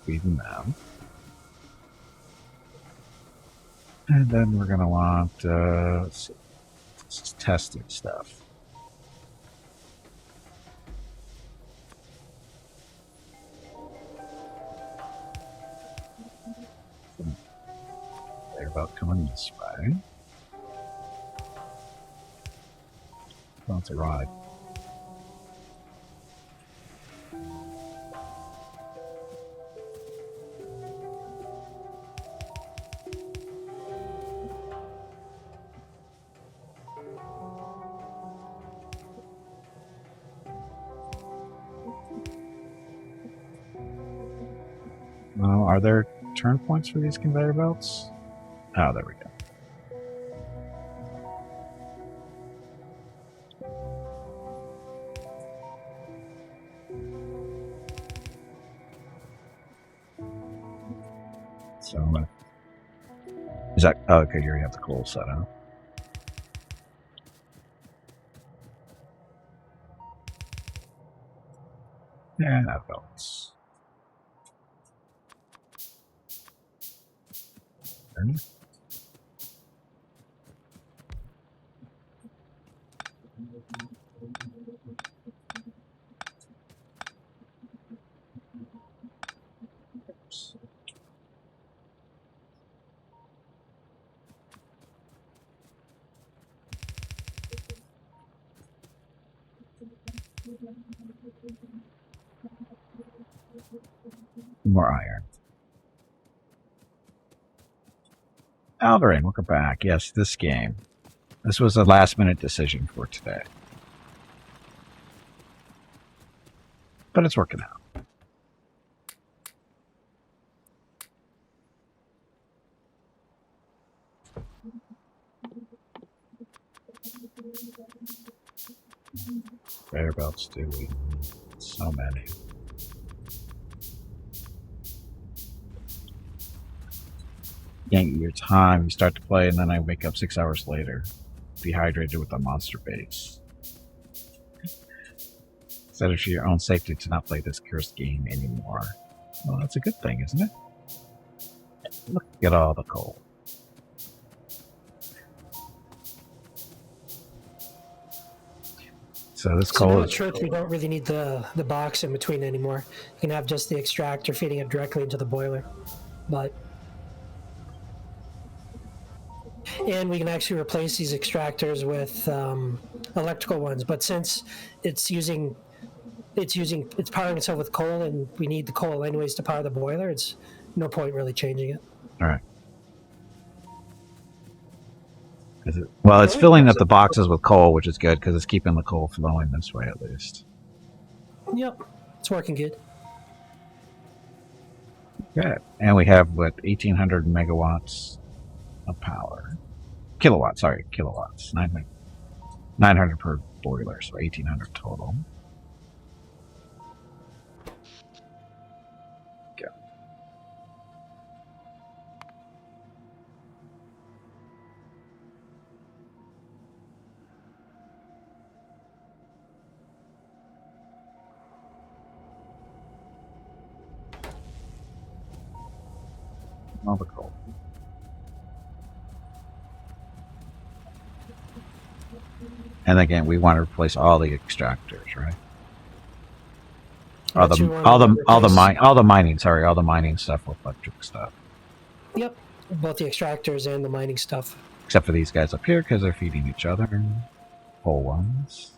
Feed them out. And then we're going to want testing stuff. They're about coming this way. Well, it's a ride. Well, are there turn points for these conveyor belts? Oh, there we go. So, is that... Oh, okay, you already have the coal set up. Yeah, that belts. More iron. Alvarin, welcome back. Yes, this game. This was a last-minute decision for today. But it's working out. Conveyor belts, do we? So many. Can't eat your time. You start to play, and then I wake up 6 hours later, dehydrated with a monster base. It's better for your own safety to not play this cursed game anymore. Well, that's a good thing, isn't it? Look at all the coal. So this coal is... truth, we don't really need the box in between anymore. You can have just the extractor feeding it directly into the boiler. But... And we can actually replace these extractors with electrical ones. But since it's powering itself with coal, and we need the coal anyways to power the boiler, it's no point really changing it. All right. Well, it's filling up the boxes with coal, which is good because it's keeping the coal flowing this way at least. Yep, it's working good. Good. And we have, what, 1,800 megawatts of power. Kilowatts, sorry, kilowatts. 900 per boiler, so 1,800 total. Go. All the coal. And again, we want to replace all the extractors, right? All the mining stuff with electric stuff. Yep, both the extractors and the mining stuff. Except for these guys up here because they're feeding each other. Whole ones.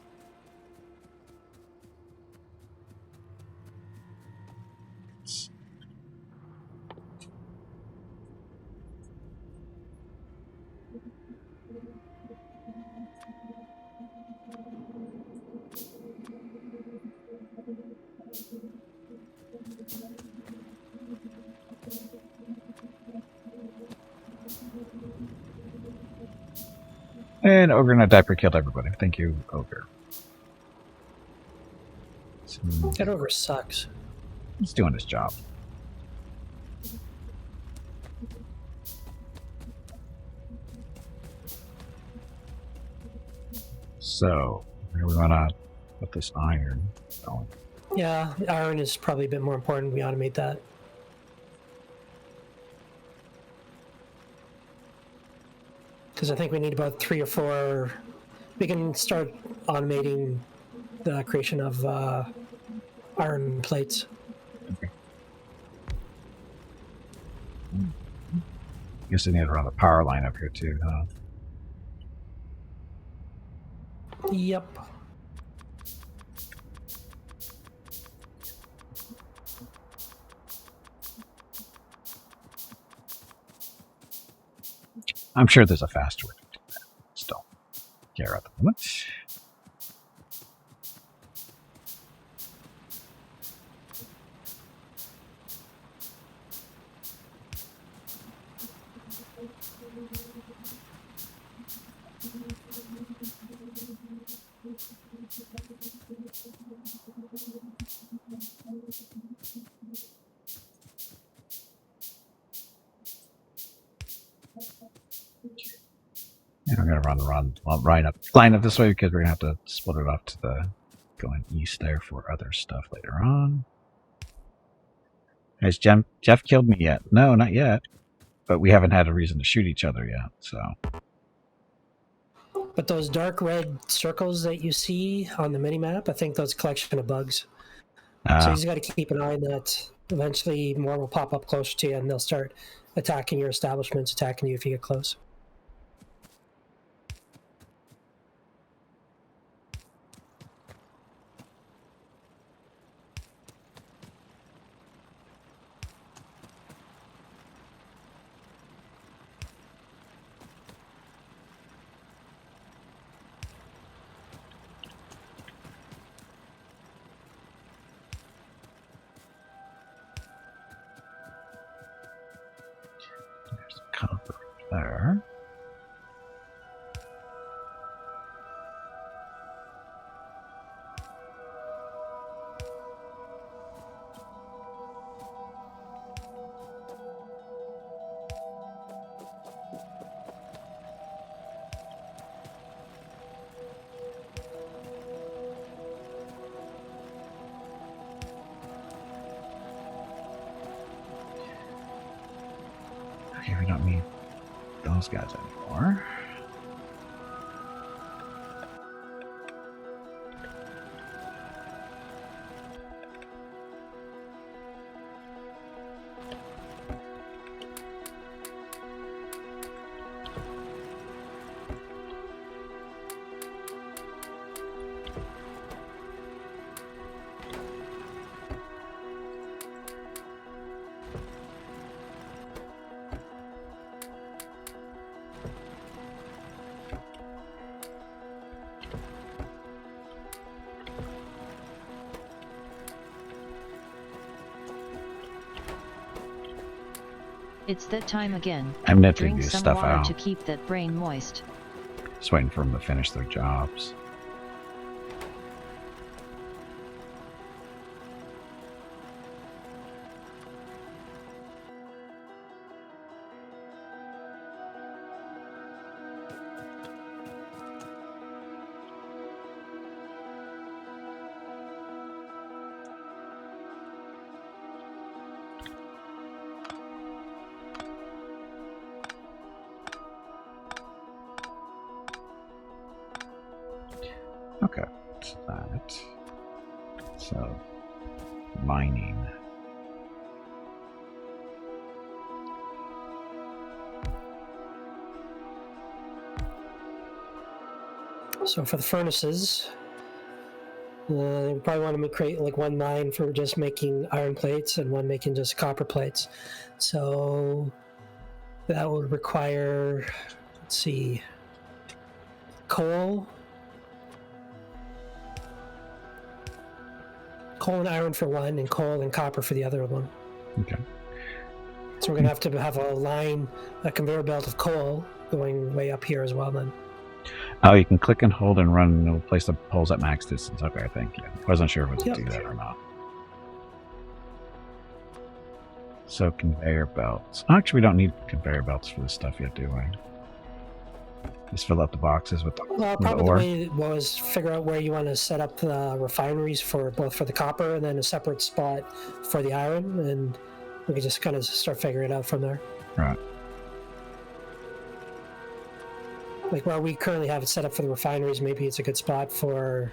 And Ogre in a diaper killed everybody. Thank you, Ogre. So, That Ogre sucks. he's doing his job. So, where do we want to put this iron going? Yeah, iron is probably a bit more important. We automate that. Because I think we need about 3 or 4. We can start automating the creation of iron plates. Okay. Guess I need to run a power line up here too, huh? Yep. I'm sure there's a faster way to do that. Just don't care at the moment. Yeah, I'm gonna line up this way because we're gonna have to split it off to the going east there for other stuff later on. Has Jeff killed me yet? No, not yet. But we haven't had a reason to shoot each other yet, so. But those dark red circles that you see on the mini-map, I think those collection of bugs. So you just got to keep an eye on that. Eventually more will pop up closer to you and they'll start attacking your establishments, attacking you if you get close. There's copper there. Okay, we don't need those guys anymore. It's that time again. I'm knitting Drink this some stuff water out. to keep that brain moist. Just waiting for them to finish their jobs. Okay, that's that. So, mining. So for the furnaces, we probably want to create like one mine for just making iron plates and one making just copper plates. So that would require, let's see, coal and iron for one, and coal and copper for the other one. Okay. So we're gonna have a line, a conveyor belt of coal going way up here as well then. Oh, you can click and hold and run, and it'll place the poles at max distance. Okay, I think. Yeah. I wasn't sure if it would do that or not. So conveyor belts. Actually, we don't need conveyor belts for this stuff yet, do we? Just fill out the boxes with the, Probably ore. the way it was figure out where you want to set up the refineries for both for the copper and then a separate spot for the iron, and we can just kind of start figuring it out from there. Right. Like where we currently have it set up for the refineries, maybe it's a good spot for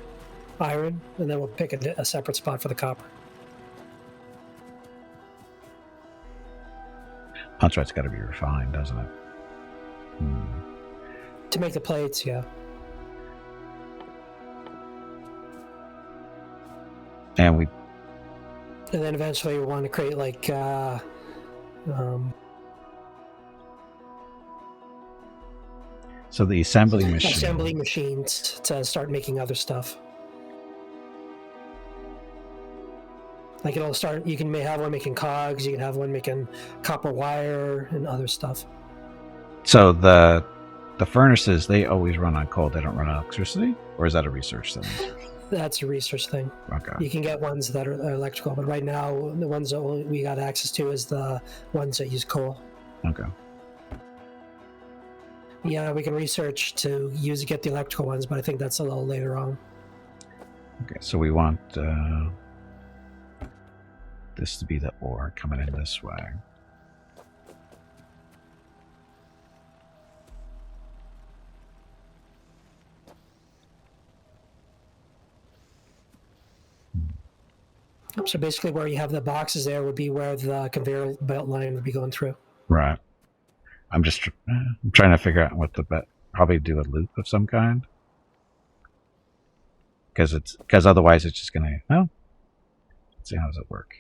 iron, and then we'll pick a separate spot for the copper. That's right, it's got to be refined, doesn't it? To make the plates, yeah. And then eventually we want to create like so the assembly machines to start making other stuff. Like it'll start. You can have one making cogs. You can have one making copper wire and other stuff. So the furnaces, they always run on coal. They don't run on electricity, or is that a research thing? That's a research thing. Okay. You can get ones that are electrical, but right now the ones that we got access to is the ones that use coal. Okay. Yeah, we can research to get the electrical ones, but I think that's a little later on. Okay, so we want this to be the ore coming in this way. So basically where you have the boxes there would be where the conveyor belt line would be going through. Right. I'm trying to figure out what probably do a loop of some kind. Because otherwise it's just going to, well, let's see, how does it work?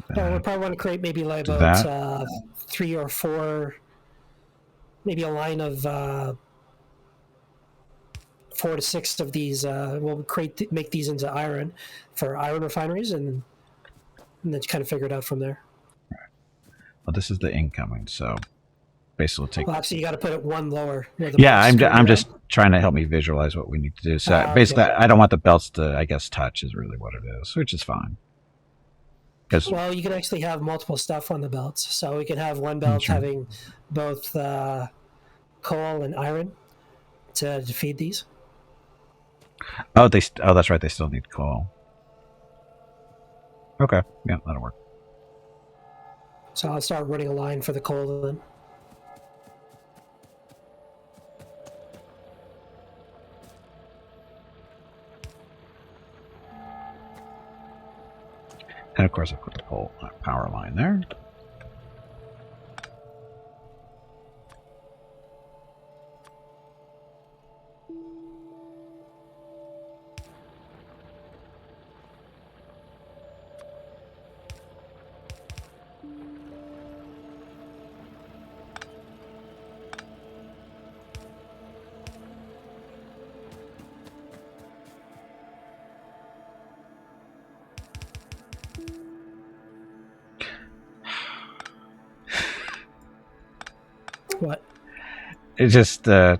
We'll probably want to create maybe like about 3 or 4, maybe a line of 4 to 6 of these. We'll make these into iron for iron refineries, and then kind of figure it out from there. Well, this is the incoming, so basically take. Well, actually, you got to put it one lower. Yeah, I'm just trying to help me visualize what we need to do. So basically, okay. I don't want the belts to, I guess, touch is really what it is, which is fine. Well, you can actually have multiple stuff on the belts, so we can have one belt having both coal and iron to feed these. Oh, that's right. They still need coal. Okay, yeah, that'll work. So I'll start running a line for the coal then. And of course, I put the power line there. What? It's just the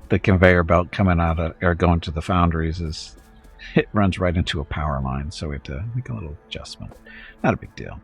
conveyor belt coming out of, or going to the foundries it runs right into a power line, so we have to make a little adjustment. Not a big deal.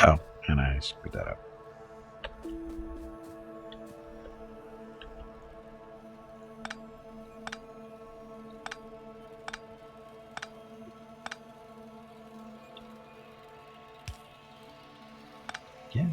Oh, and I screwed that up. Yeah.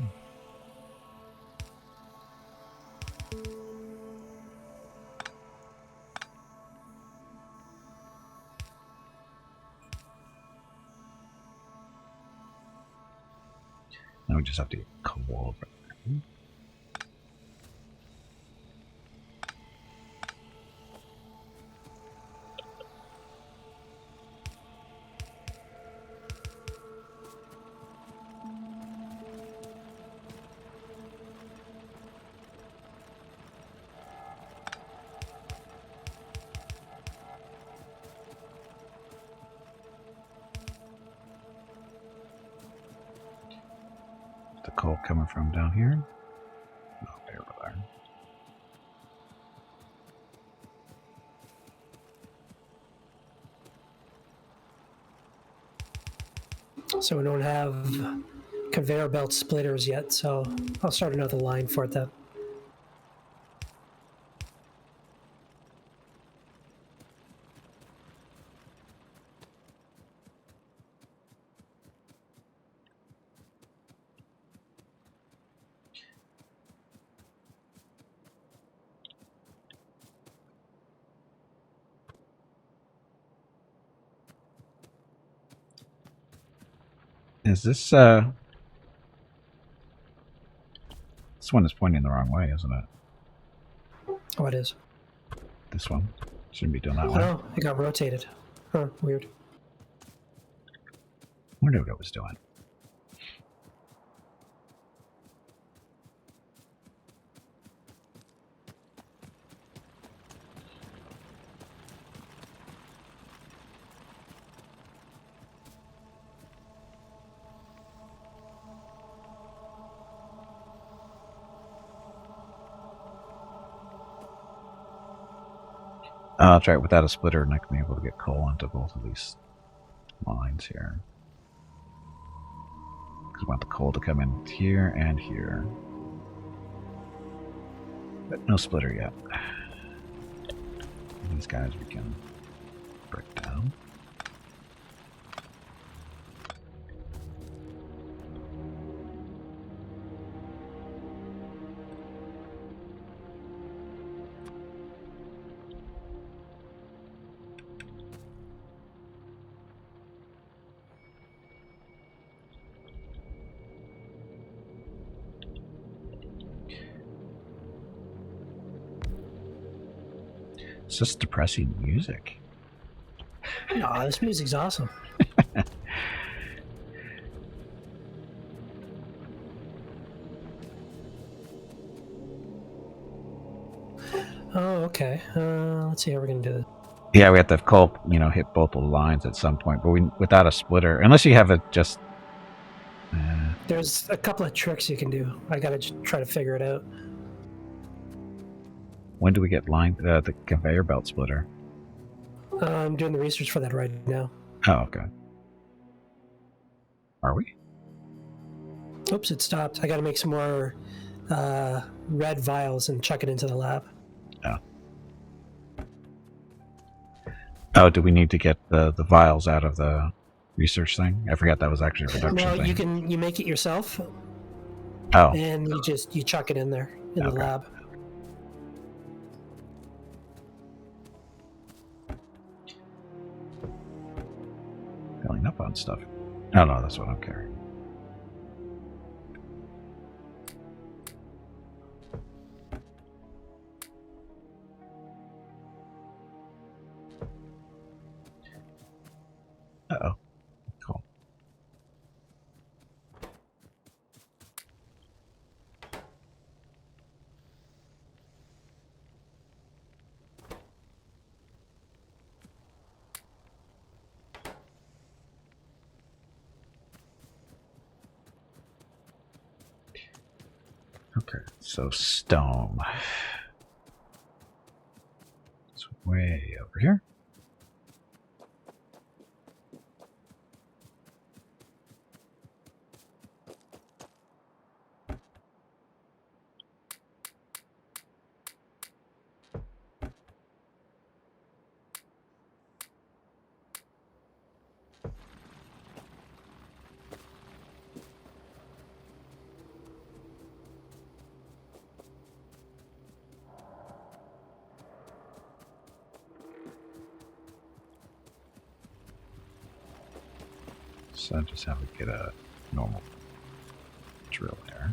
Now we just have to get coal over there. The coal coming from down here? Oh, way over there. So we don't have conveyor belt splitters yet, so I'll start another line for it then. Is this this one is pointing the wrong way, isn't it? Oh, it is. This one shouldn't be doing that way. Oh, it got rotated. Huh, weird. Wonder what it was doing. That's right. Without a splitter, I can be able to get coal onto both of these lines here. Because I want the coal to come in here and here. But no splitter yet. These guys we can break down. It's just depressing music. Aw, this music's awesome. Oh, okay. Let's see how we're gonna do this. Yeah, we have to have coal, hit both the lines at some point, but without a splitter, unless you have it just. There's a couple of tricks you can do. I gotta try to figure it out. When do we get the conveyor belt splitter? I'm doing the research for that right now. Oh, okay. Are we? Oops, it stopped. I gotta make some more red vials and chuck it into the lab. Oh. Oh, do we need to get the vials out of the research thing? I forgot that was actually a production No, thing. you make it yourself, Oh. and you chuck it in there in the lab. Filling up on stuff. Oh no, that's what I'm carrying. Uh-oh. Cool. Okay, so stone. It's way over here. So just have to get a normal drill there.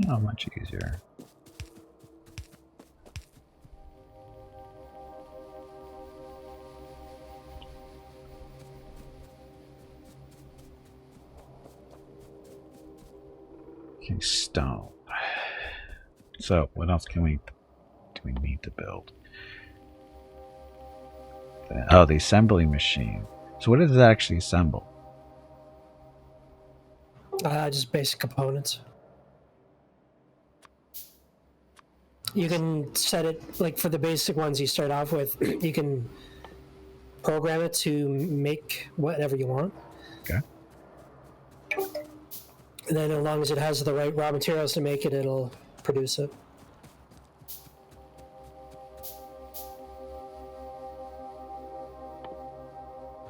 Oh, much easier. Okay, stone. So, what else do we need to build? Oh, the assembly machine. So, what does it actually assemble? Just basic components. You can set it, like for the basic ones you start off with, you can program it to make whatever you want. Okay. And then as long as it has the right raw materials to make it, it'll produce it.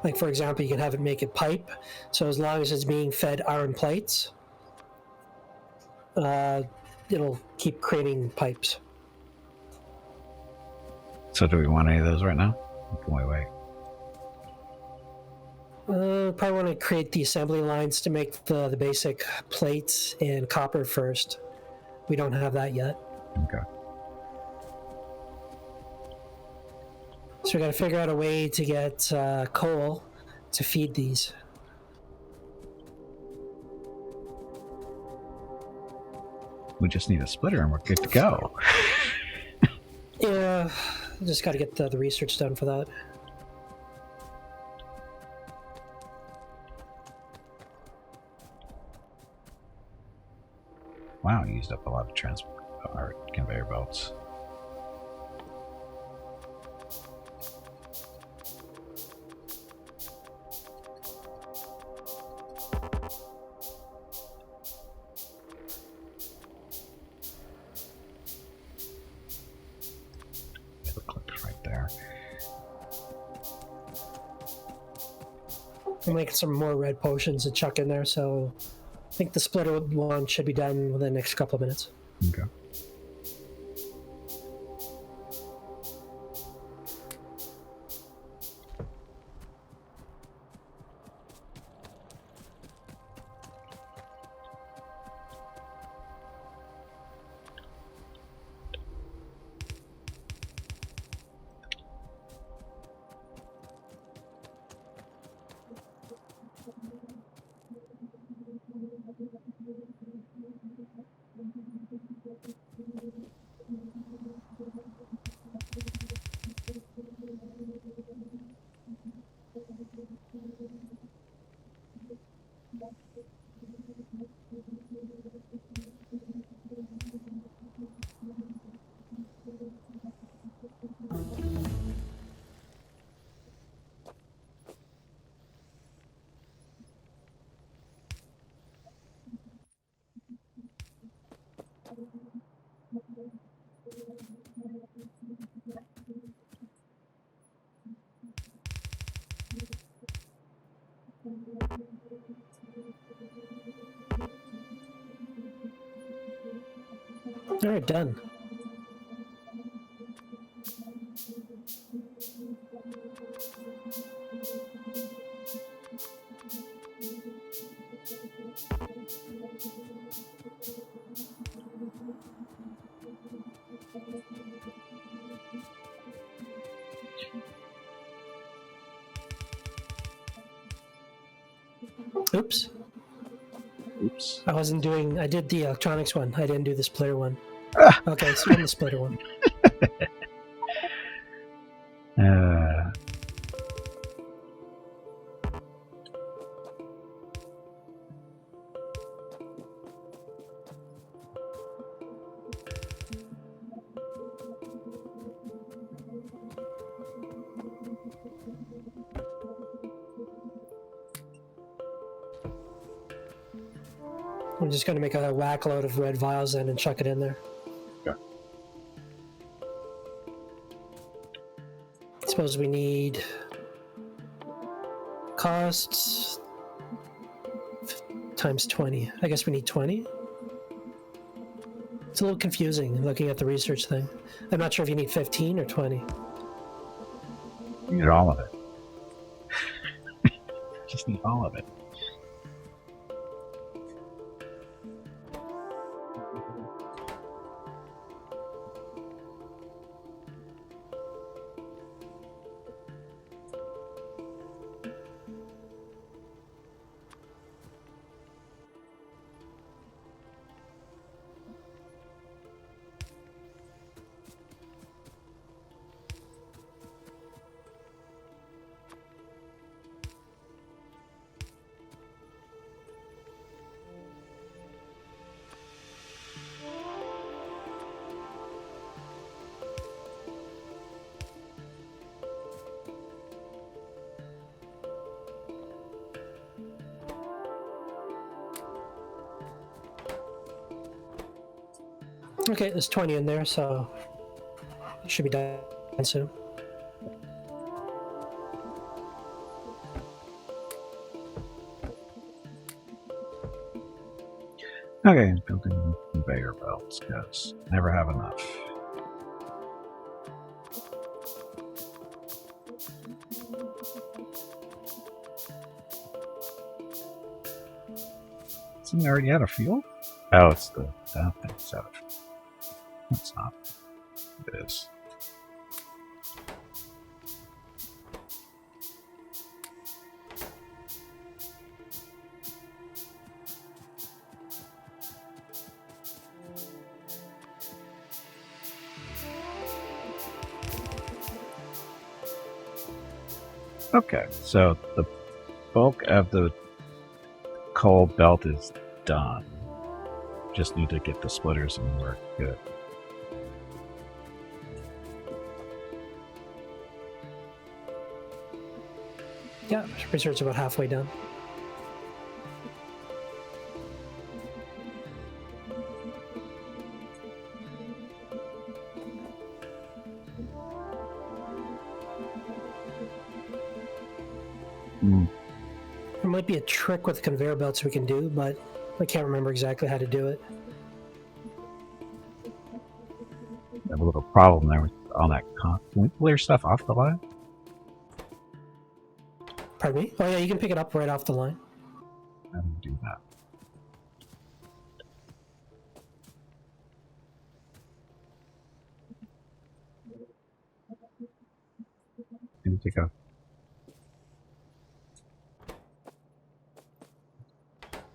Like for example, you can have it make it pipe. So as long as it's being fed iron plates, it'll keep creating pipes. So, do we want any of those right now? Wait. Probably want to create the assembly lines to make the basic plates and copper first. We don't have that yet. Okay. So we got to figure out a way to get coal to feed these. We just need a splitter and we're good to go. Yeah, just got to get the research done for that. Wow, you used up a lot of conveyor belts. Clips right there. I'm making some more red potions to chuck in there, so I think the splitter one should be done within the next couple of minutes. Okay. All right, done. Oops. Oops. I did the electronics one. I didn't do the splitter one. Ah! Okay, so I'm the splitter one. I'm just going to make a whack load of red vials then and chuck it in there. Okay. I suppose we need costs times 20. I guess we need 20. It's a little confusing looking at the research thing. I'm not sure if you need 15 or 20. You need all of it. Just need all of it. Okay, there's 20 in there, so it should be done soon. Okay, building conveyor belts, because never have enough. Isn't it already out of fuel? Oh, it's the that thing's out of fuel. It's not. It is. Okay, so the bulk of the coal belt is done. Just need to get the splitters and work good. Yeah, research about halfway done. There might be a trick with conveyor belts we can do, but I can't remember exactly how to do it. I have a little problem there with all that. Can we clear stuff off the line? Pardon me? Oh yeah, you can pick it up right off the line. How do we do that? Can you take a...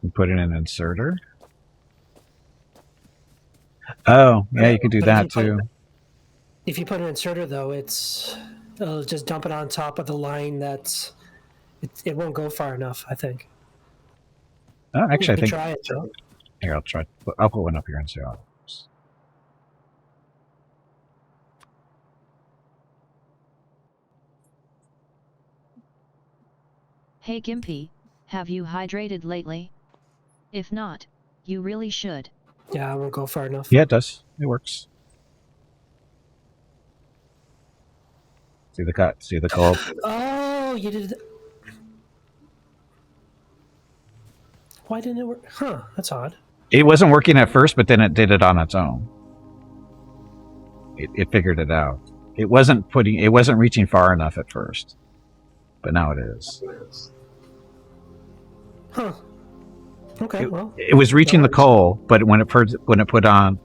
You put in an inserter? Oh, yeah, you could do But that too. If you put an inserter though, it'll just dump it on top of the line that's... It won't go far enough, I think. Oh, actually, I think... Try it, though. Here, I'll try. I'll put one up here and see how it works. Hey Gimpy, have you hydrated lately? If not, you really should. Yeah, it won't go far enough. Yeah, it does. It works. See the cut. See the coal. Oh, you did... Why didn't it work? Huh, that's odd. It wasn't working at first, but then it did it on its own. It figured it out. It wasn't reaching far enough at first, but now it is. Huh. Okay, well. It was reaching the coal, but when it put it on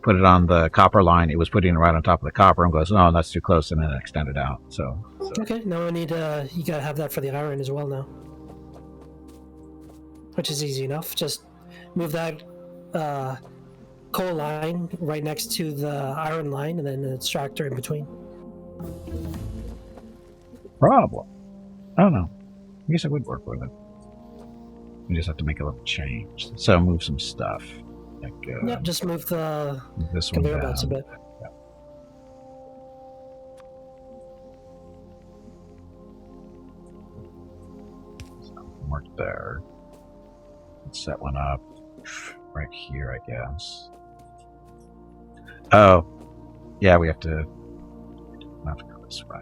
the copper line, it was putting it right on top of the copper and goes, "No, that's too close," and then it extended out. So. Okay, now I need you gotta have that for the iron as well now, which is easy enough. Just move that coal line right next to the iron line, and then an extractor in between. Problem. I don't know. I guess it would work with it. We just have to make a little change. So move some stuff. Like, yeah, just move the this one conveyor down. belts a bit. Yeah. So work there. Let's set one up right here, I guess. Oh, yeah, we have to go this way.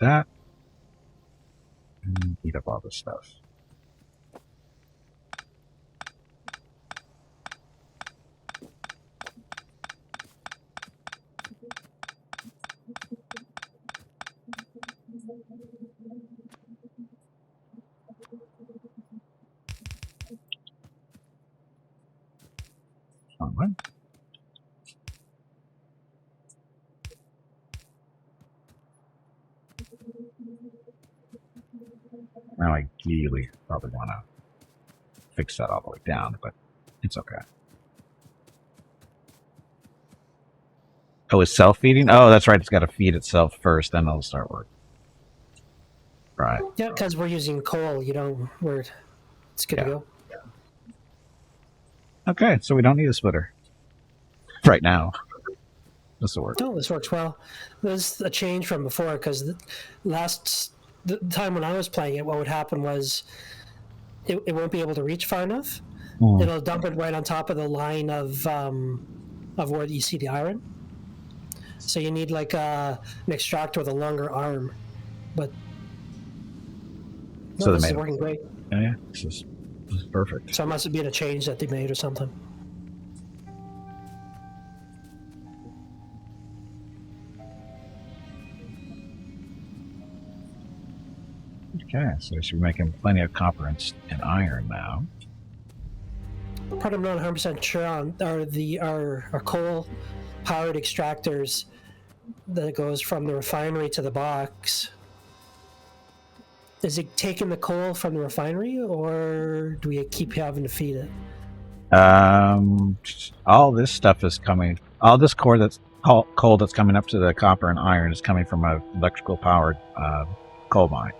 That and eat up all this stuff. What? Now I ideally probably want to fix that all the way down, but it's okay. Oh, it's self-feeding? Oh, that's right. It's got to feed itself first, then it'll start working. Right. Yeah, because we're using coal, it's good to go. Okay, so we don't need a splitter. Right now. This will work. Oh, this works well. There's a change from before because the time when I was playing it, what would happen was it won't be able to reach far enough. It'll dump it right on top of the line of where you see the iron. So you need like an extractor with a longer arm. But no, So they this is made it. working great. Yeah, this is perfect. So it must have been a change that they made or something. Okay, so we should be making plenty of copper and iron now. Part I'm not 100% sure on are our coal powered extractors that goes from the refinery to the box. Is it taking the coal from the refinery, or do we keep having to feed it? All this stuff is coming. All this coal that's coming up to the copper and iron is coming from an electrical powered coal mine.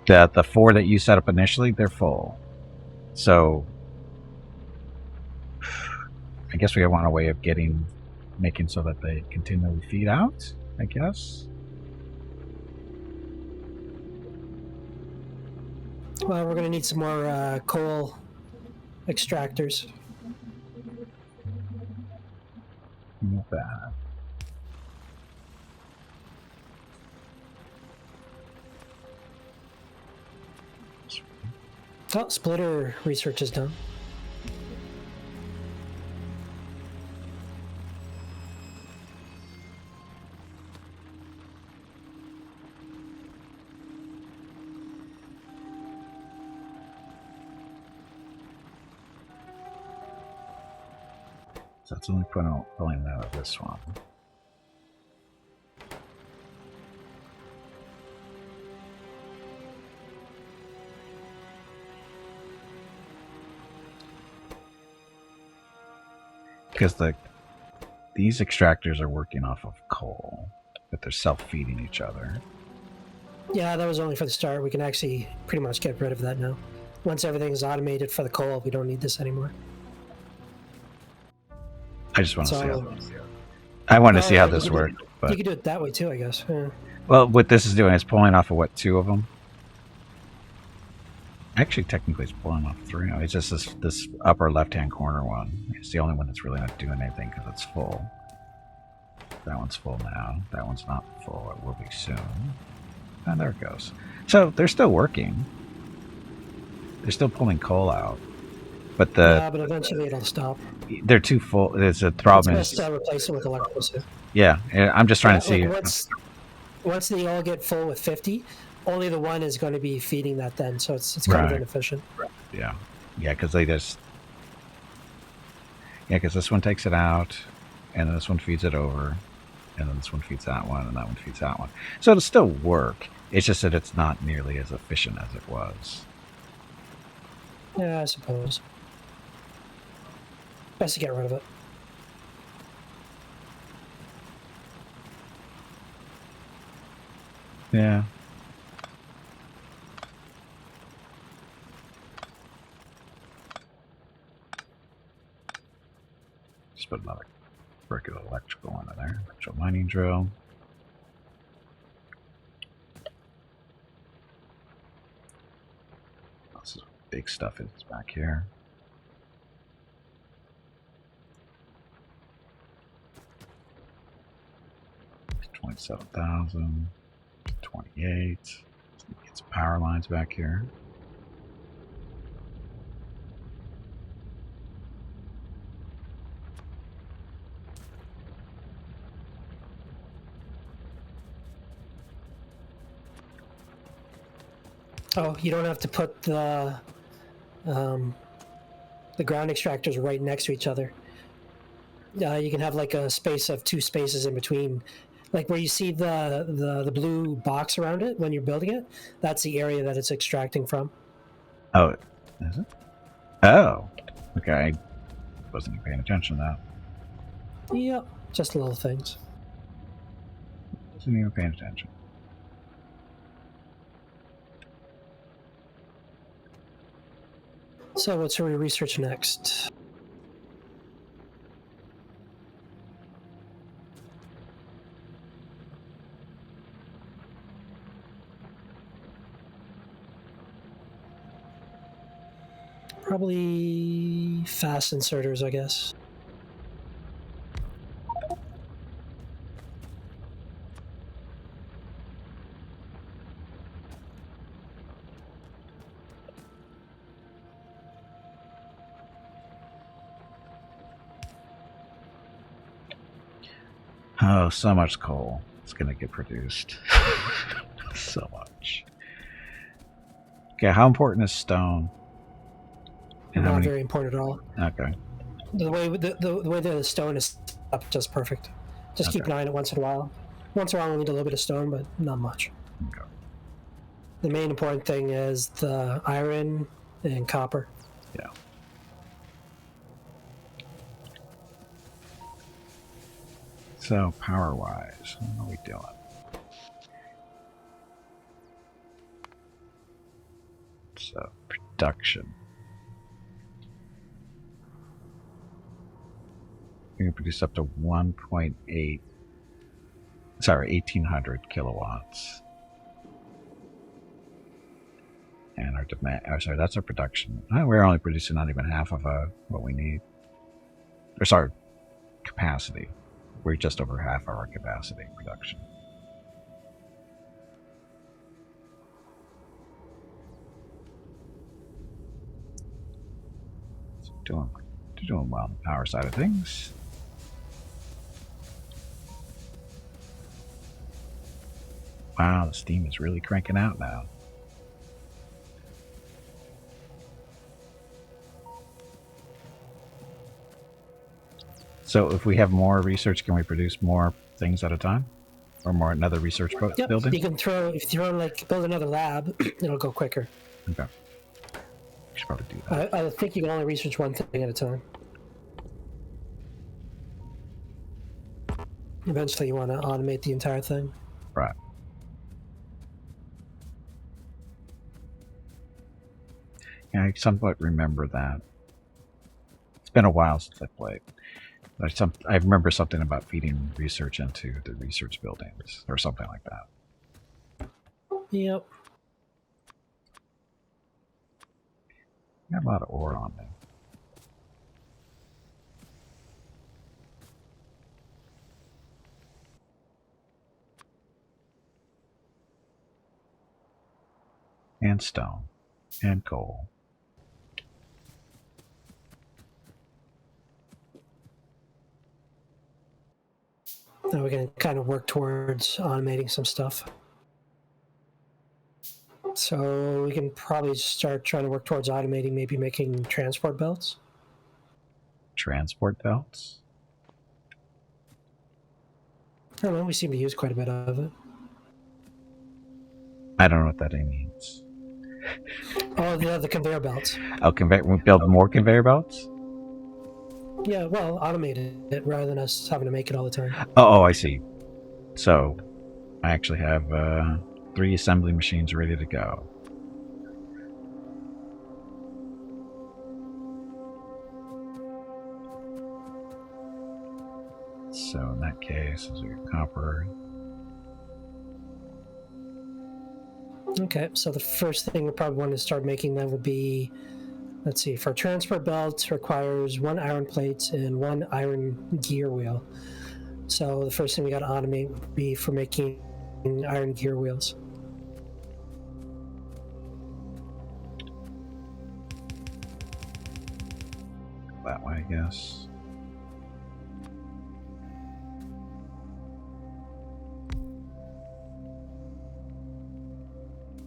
The 4 that you set up initially, they're full. So I guess we want a way of making so that they continually feed out, I guess. Well, we're going to need some more coal extractors. Not bad. Oh, splitter research is done. So that's only pulling out of this one. Because these extractors are working off of coal, but they're self-feeding each other. Yeah, that was only for the start. We can actually pretty much get rid of that now. Once everything is automated for the coal, we don't need this anymore. I just want to see how I want to see how this works. But you could do it that way too, I guess. Yeah. well, what this is doing is pulling off of what, 2 of them? Actually, technically, it's pulling off 3. It's just this upper left-hand corner one. It's the only one that's really not doing anything because it's full. That one's full now. That one's not full. It will be soon. And there it goes. So they're still working. They're still pulling coal out. But but eventually it'll stop. They're too full. There's a problem. It's best to replace it with electricity. Yeah, I'm just trying to see. Like once they all get full with 50, only the one is going to be feeding that then. So it's kind of inefficient. Right. Yeah, because they just. Yeah, because this one takes it out, and then this one feeds it over, and then this one feeds that one, and that one feeds that one. So it'll still work. It's just that it's not nearly as efficient as it was. Yeah, I suppose. Best to get rid of it. Yeah. Just put another regular electrical into there. Electrical mining drill. This is big stuff is back here. $27,000, 28. Get some power lines back here. Oh, you don't have to put the ground extractors right next to each other. You can have like a space of 2 spaces in between, like where you see the blue box around it when you're building it. That's the area that it's extracting from. Oh, is it? Oh, okay. I wasn't even paying attention to that. Yep, just little things. Wasn't even paying attention. So what should we research next? Probably fast inserters, I guess. Oh, so much coal. It's going to get produced. So much. Okay, how important is stone? And how Not many? very important at all. Okay. The way the stone is up, just perfect. Just keep Okay. an eye on it once in a while. Once in a while, we'll need a little bit of stone, but not much. Okay. The main important thing is the iron and copper. Yeah. So, power-wise, what are we doing? So, production. We can produce up to 1.8, sorry, 1800 kilowatts. And our demand, oh, sorry, that's our production. We're only producing not even half of what we need. Or, sorry, capacity. We're just over half of our capacity production. So doing well on the power side of things. Wow, the steam is really cranking out now. So if we have more research, can we produce more things at a time? Or more another research Yep. building? You can throw, if you throw like build another lab, it'll go quicker. Okay. We should probably do that. I think you can only research one thing at a time. Eventually, you want to automate the entire thing. Right. Yeah, I somewhat remember that. It's been a while since I played. I remember something about feeding research into the research buildings or something like that. Yep. Got a lot of ore on me. And stone. And coal. Now we can kind of work towards automating some stuff. So we can probably start trying to work towards automating, maybe making transport belts. Transport belts? I don't know, we seem to use quite a bit of it. I don't know what that means. Oh, the conveyor belts. Oh, we build more conveyor belts? Yeah, well, automated it rather than us having to make it all the time. Oh, I see. So, I actually have 3 assembly machines ready to go. So in that case, is it copper? Okay, so the first thing we probably want to start making then would be, let's see, for transport belts requires 1 iron plate and 1 iron gear wheel. So the first thing we got to automate would be for making iron gear wheels. That way, I guess.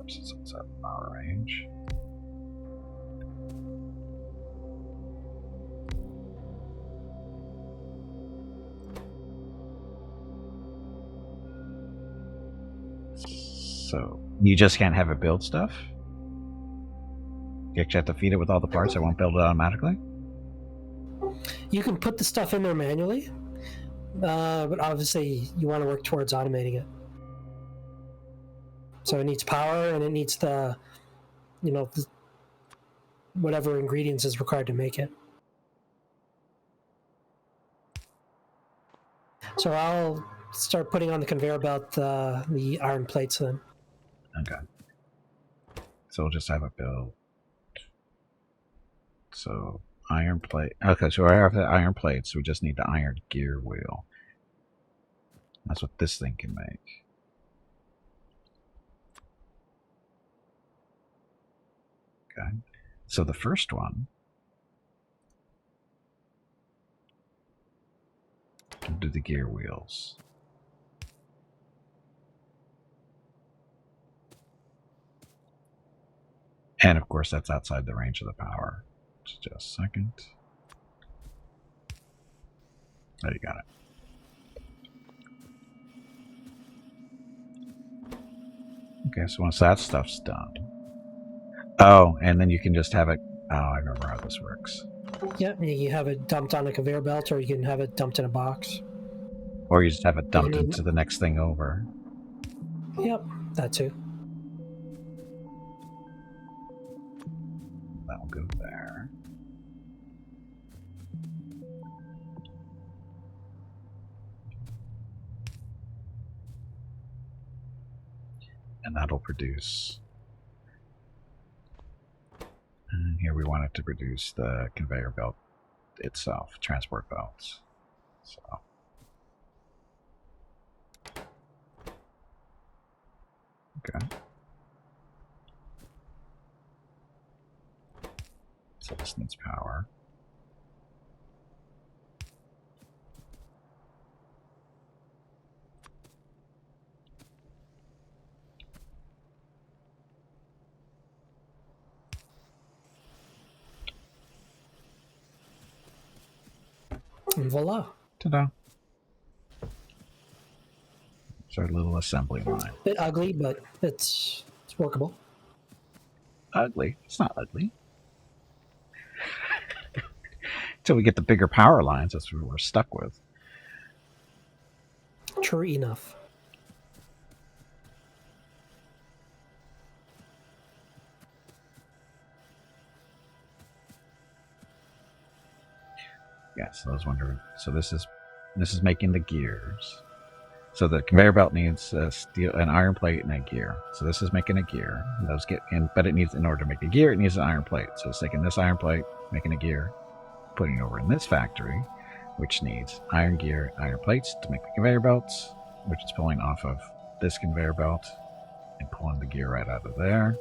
Since it's out of power range. So, you just can't have it build stuff? You actually have to feed it with all the parts, it won't build it automatically? You can put the stuff in there manually, but obviously you want to work towards automating it. So it needs power and it needs the whatever ingredients is required to make it. So I'll start putting on the conveyor belt the iron plates then. Okay. So we'll just have it build. So iron plate. Okay, so I have the iron plates. So we just need the iron gear wheel. That's what this thing can make. Okay. So the first one, we'll do the gear wheels. And of course, that's outside the range of the power. Just a second. There, you got it. Okay, so once that stuff's done. Oh, and then you can just have it. Oh, I remember how this works. Yeah, you have it dumped on a conveyor belt, or you can have it dumped in a box. Or you just have it dumped into the next thing over. Yep, that too. That will go there. And that'll produce. And here we want it to produce the conveyor belt itself, transport belts. So. Okay. So this needs power. And voila. Ta-da. It's our little assembly line. A bit ugly, but it's workable. Ugly? It's not ugly. Until we get the bigger power lines, that's what we're stuck with. True enough. Yeah, so I was wondering. So this is making the gears. So the conveyor belt needs an iron plate and a gear. So this is making a gear. Those get in, but it needs, in order to make a gear, it needs an iron plate. So it's taking this iron plate, making a gear, putting it over in this factory, which needs iron gear, iron plates to make the conveyor belts, which is pulling off of this conveyor belt and pulling the gear right out of there.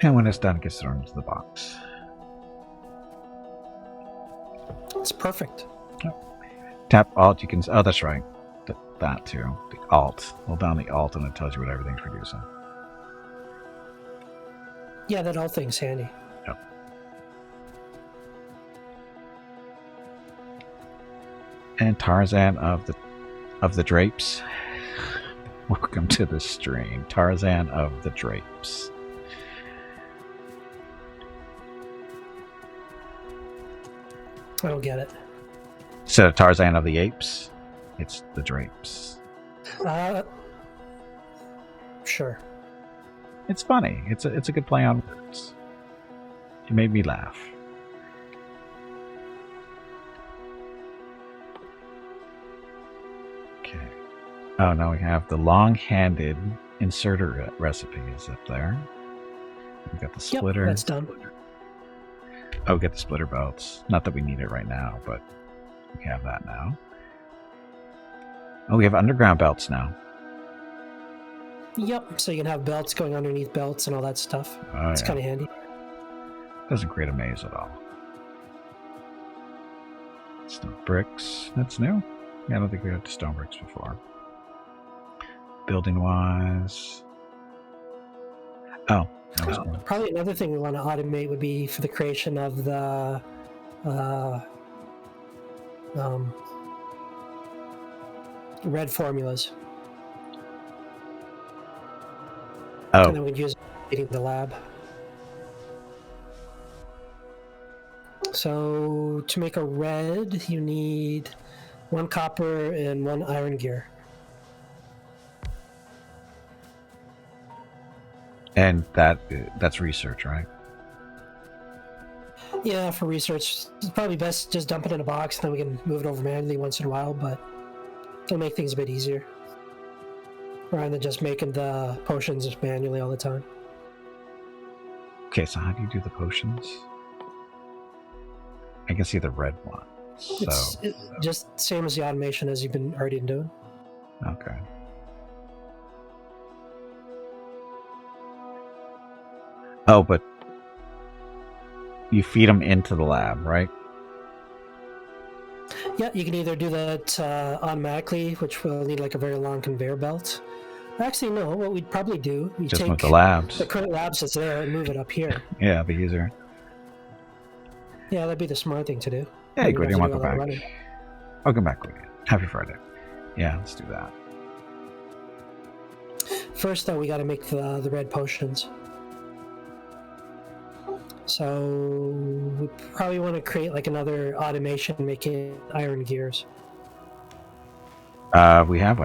And when it's done, it gets thrown into the box. It's perfect. Tap Alt, you can. Oh, that's right. That too. The Alt. Hold down the Alt, and it tells you what everything's producing. Yeah, that all thing's handy. Yep. And Tarzan of the Drapes. Welcome to the stream, Tarzan of the Drapes. I don't get it. Instead of Tarzan of the Apes, it's the Drapes. Sure. It's funny. It's a good play on words. It made me laugh. Okay. Oh, now we have the long-handed inserter recipes up there. We've got the splitter. Yep, that's done. Oh, get the splitter belts. Not that we need it right now, but we have that now. Oh, we have underground belts now. Yep, so you can have belts going underneath belts and all that stuff. Oh, it's yeah. kind of handy. Doesn't create a maze at all. Stone bricks. That's new. Yeah, I don't think we had stone bricks before. Building wise. Oh. Probably another thing we want to automate would be for the creation of the red formulas. Oh. And then we'd use it in the lab. So to make a red, you need 1 copper and 1 iron gear. And that's research, right? Yeah, for research, it's probably best just dump it in a box, and then we can move it over manually once in a while, but it'll make things a bit easier. Rather than just making the potions manually all the time. Okay, so how do you do the potions? I can see the red one. So It's just same as the automation as you've been already doing. okay. Oh, but you feed them into the lab, right? Yeah, you can either do that automatically, which will need like a very long conveyor belt. Actually, no. What we'd probably do, you Just take move the labs. the current labs that's there and move it up here. Yeah, the user. Yeah, that'd be the smart thing to do. Hey, You good. don't You have want to to do go all that back? running. Welcome back, Wigan. Happy Friday. Yeah, let's do that. First, though, we got to make the red potions. So we probably want to create like another automation making iron gears. We have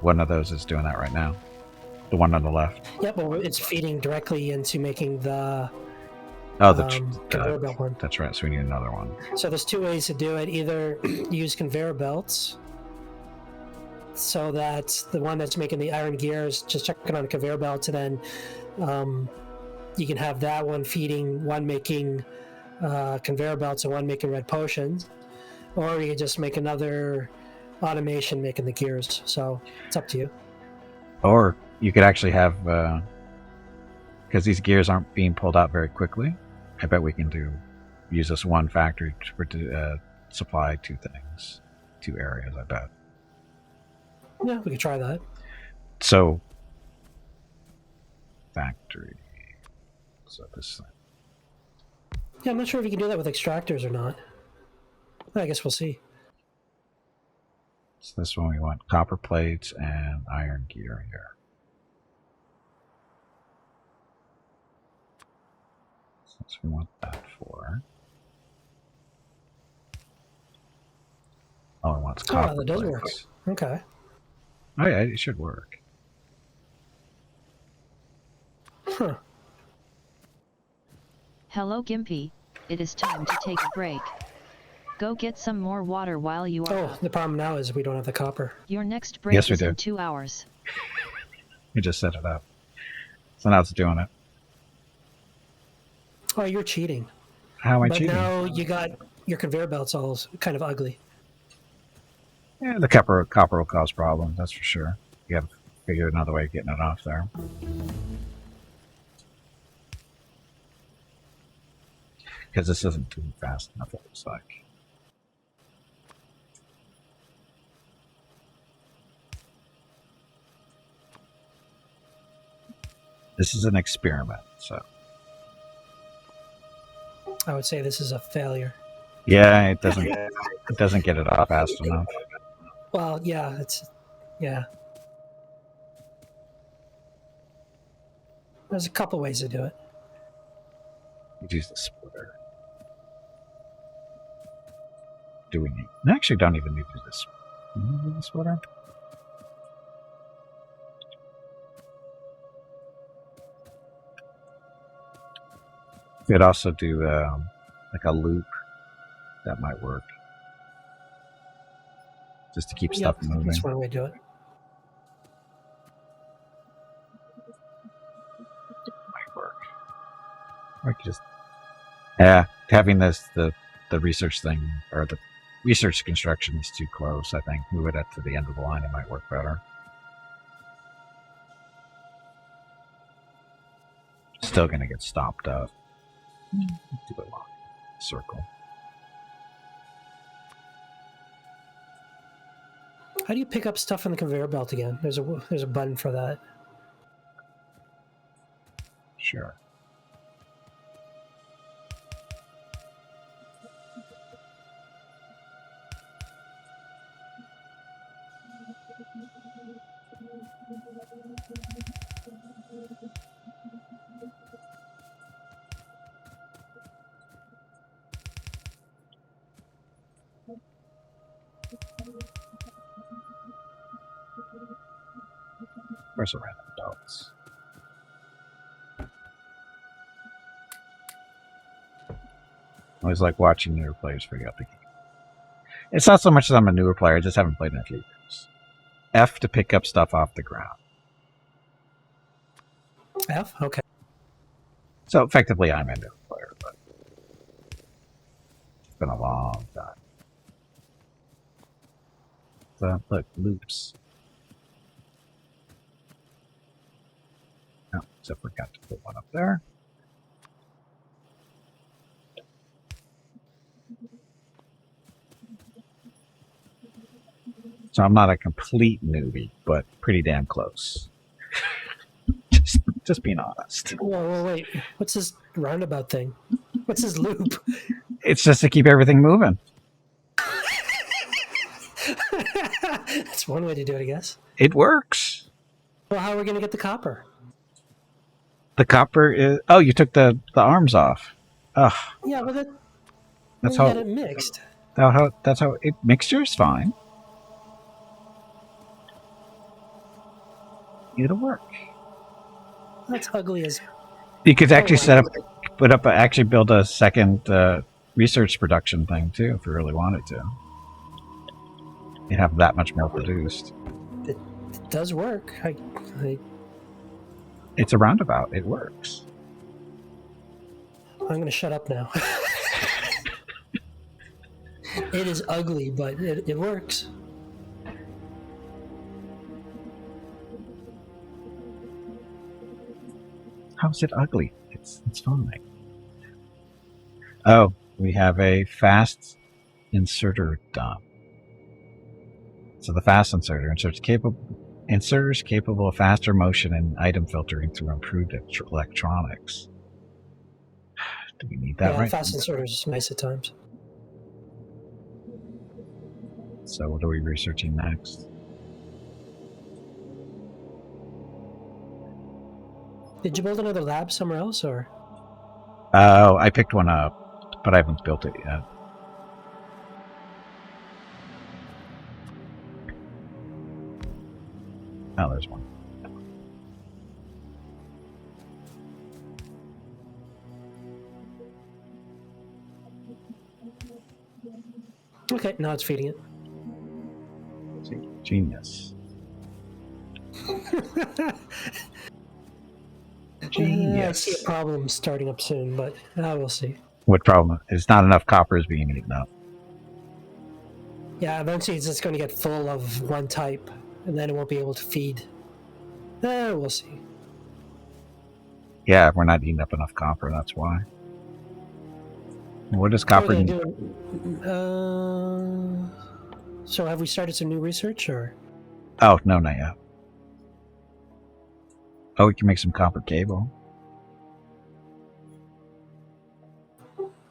one of those is doing that right now. The one on the left. Yep, well, it's feeding directly into making the Oh, conveyor belt one. That's right. So we need another one. So there's two ways to do it. Either use conveyor belts, so that the one that's making the iron gears just chuck it on a conveyor belt, and then you can have that one feeding, one making conveyor belts and one making red potions, or you can just make another automation making the gears. So it's up to you. Or you could actually have, because these gears aren't being pulled out very quickly. I bet we can use this one factory to supply two areas. I bet. Yeah, we could try that. So, factory. So this thing. Yeah, I'm not sure if you can do that with extractors or not. I guess we'll see. So this one we want copper plates and iron gear here. So that's what we want that for. Oh, it wants copper that does plates. work. Okay. Oh yeah, it should work. Huh. Hello Gimpy, it is time to take a break. Go get some more water while you are Oh, up. the problem now is we don't have the copper. Your next break Yes, we is do. in 2 hours. We just set it up. So now it's doing it. Oh, you're cheating. How am I But cheating? now you got your conveyor belts all kind of ugly. Yeah, the copper will cause problems, that's for sure. You have to figure another way of getting it off there. Because this isn't too fast enough, it looks like. This is an experiment, so. I would say this is a failure. Yeah, it doesn't get it off fast enough. Well, yeah. There's a couple ways to do it. You use the splitter. Do we need? I actually don't even need to do this. The splitter. Could also do like a loop. That might work. Just to keep stuff moving. That's one way to do it. Might work. Or I could just having the research thing or the research construction is too close. I think move it up to the end of the line. It might work better. Still going to get stopped up. Do a long circle. How do you pick up stuff on the conveyor belt again? There's a button for that. Sure. Where's the random dots? I always like watching newer players figure out the game. It's not so much that I'm a newer player, I just haven't played in a few years. F to pick up stuff off the ground. F? Okay. So effectively I'm a newer player, but been a long time. So, look, loops. Oh, so forgot to put one up there. So I'm not a complete newbie, but pretty damn close. just being honest. Whoa, wait. What's this roundabout thing? What's this loop? It's just to keep everything moving. That's one way to do it, I guess. It works. Well, how are we going to get the copper? The copper is... Oh, you took the arms off. Ugh. Yeah, well, That's you how... got it mixed. That's how... Mixture's fine. It'll work. That's ugly as... You could actually actually build a second research production thing, too, if you really wanted to. You'd have that much more produced. It does work. It's a roundabout. It works. I'm going to shut up now. It is ugly, but it works. How's it ugly? It's fine. Oh, we have a fast inserter done. So the fast inserter inserters capable of faster motion and item filtering through improved electronics. Do we need that right? Fast inserters is nice at times. So what are we researching next? Did you build another lab somewhere else, or? Oh, I picked one up, but I haven't built it yet. Oh, there's one. Okay, now it's feeding it. Genius. I see a problem starting up soon, but we'll see. What problem? It's not enough copper is being eaten up. Yeah, eventually it's just going to get full of one type, and then it won't be able to feed. We'll see. Yeah, we're not eating up enough copper, that's why. What does copper need? So have we started some new research, or? Oh, no, not yet. Oh, we can make some copper cable.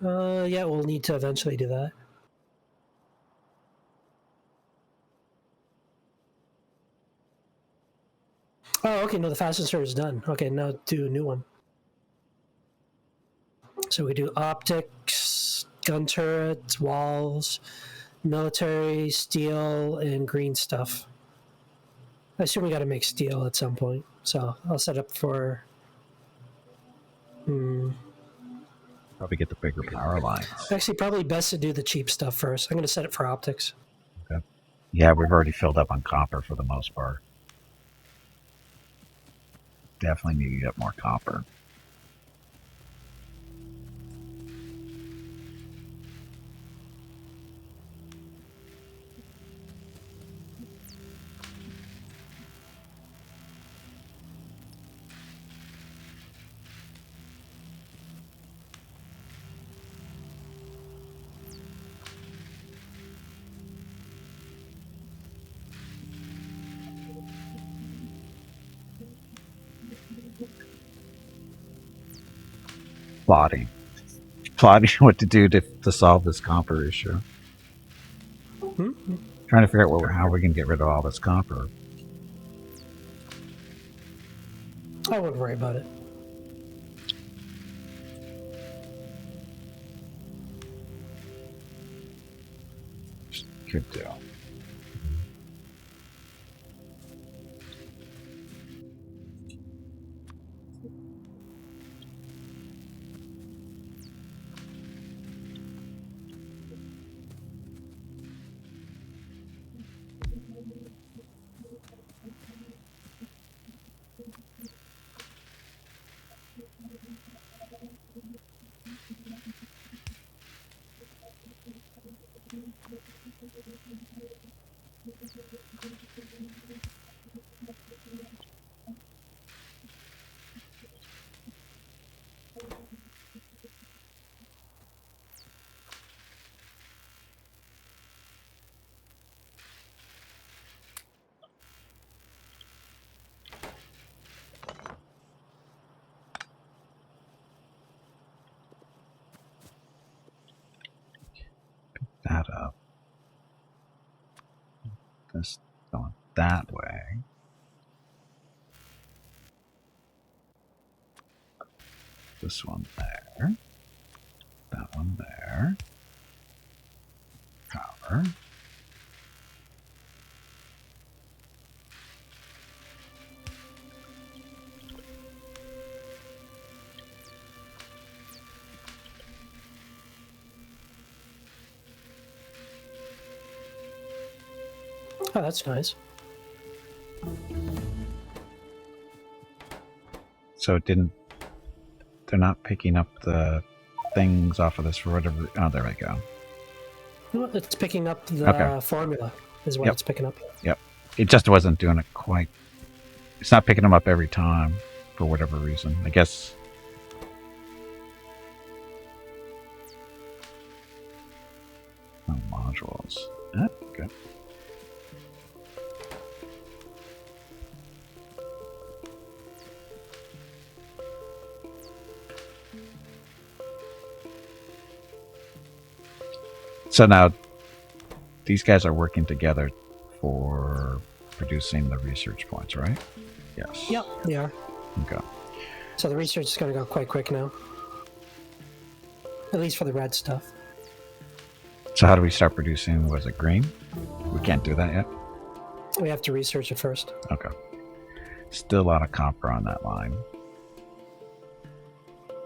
Yeah, we'll need to eventually do that. Oh, okay, no, the fast inserter is done. Okay, now do a new one. So we do optics, gun turrets, walls, military, steel, and green stuff. I assume we got to make steel at some point. So I'll set up for... Probably get the bigger power lines. Actually, probably best to do the cheap stuff first. I'm going to set it for optics. Okay. Yeah, we've already filled up on copper for the most part. Definitely need to get more copper. Plotting what to do to solve this copper issue. Trying to figure out how we can get rid of all this copper. I wouldn't worry about it. Could do. that way. This one there. That one there. Power. Oh, that's nice. So it didn't. They're not picking up the things off of this for whatever. Oh, there we go. Well, it's picking up the formula, is what it's picking up. Yep. It just wasn't doing it quite. It's not picking them up every time for whatever reason. I guess. Oh, modules. Good. So now, these guys are working together for producing the research points, right? Yes. Yep, they are. Okay. So the research is going to go quite quick now. At least for the red stuff. So how do we start producing? Was it green? We can't do that yet? We have to research it first. Okay. Still a lot of copper on that line.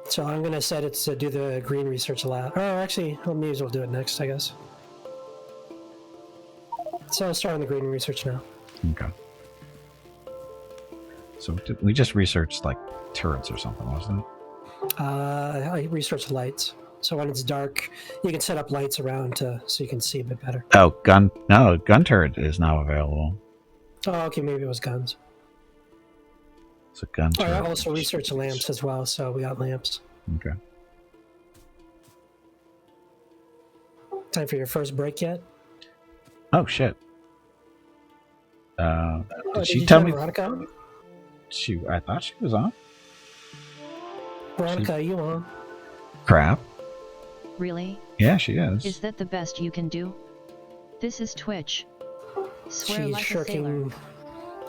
So I'm going to set it to do the green research a lot. Oh, actually, well, maybe we'll do it next, I guess. So I'll start on the green research now. Okay. So we just researched like turrets or something, wasn't it? I researched lights. So when it's dark, you can set up lights around so you can see a bit better. Oh, gun turret is now available. Oh, okay, maybe it was guns. So gun turret. I also researched lamps as well, so we got lamps. Okay. Time for your first break yet? Oh shit. Did she you tell turn me? Veronica on? I thought she was on. Veronica, are you on? Crap. Really? Yeah, she is. Is that the best you can do? This is Twitch. Swear She's like a sailor. shirking.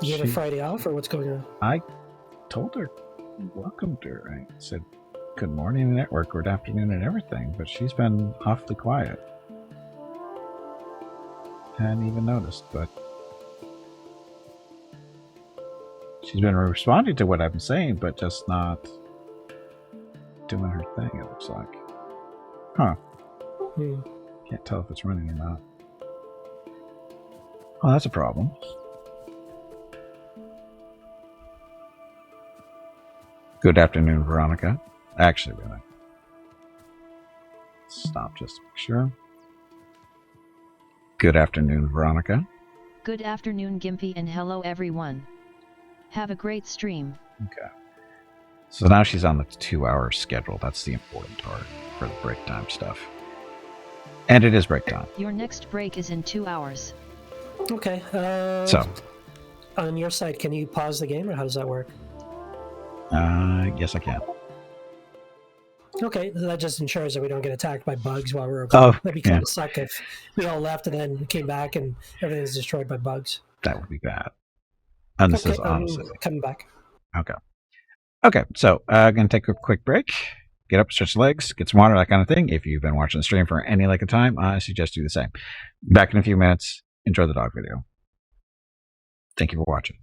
You gave her Friday off, or what's going on? I told her, welcomed her. I said, good morning at work, good afternoon and everything, but she's been awfully quiet. Hadn't even noticed, but she's been responding to what I'm saying, but just not doing her thing, it looks like. Huh. Can't tell if it's running or not. Oh, that's a problem. Good afternoon, Veronica. Actually, we're gonna stop just to make sure. Good afternoon, Veronica. Good afternoon, Gimpy, and hello everyone. Have a great stream. Okay. So now she's on the 2-hour schedule. That's the important part for the break time stuff. And it is break time. Your next break is in 2 hours. Okay. So, on your side, can you pause the game, or how does that work? yes, I can. Okay, that just ensures that we don't get attacked by bugs while we're. Oh, that'd be kind of suck if we all left and then came back and everything was destroyed by bugs. That would be bad. And this is honestly. Coming back. Okay. Okay, so I'm going to take a quick break. Get up, stretch legs, get some water, that kind of thing. If you've been watching the stream for any length of time, I suggest do the same. Back in a few minutes. Enjoy the dog video. Thank you for watching.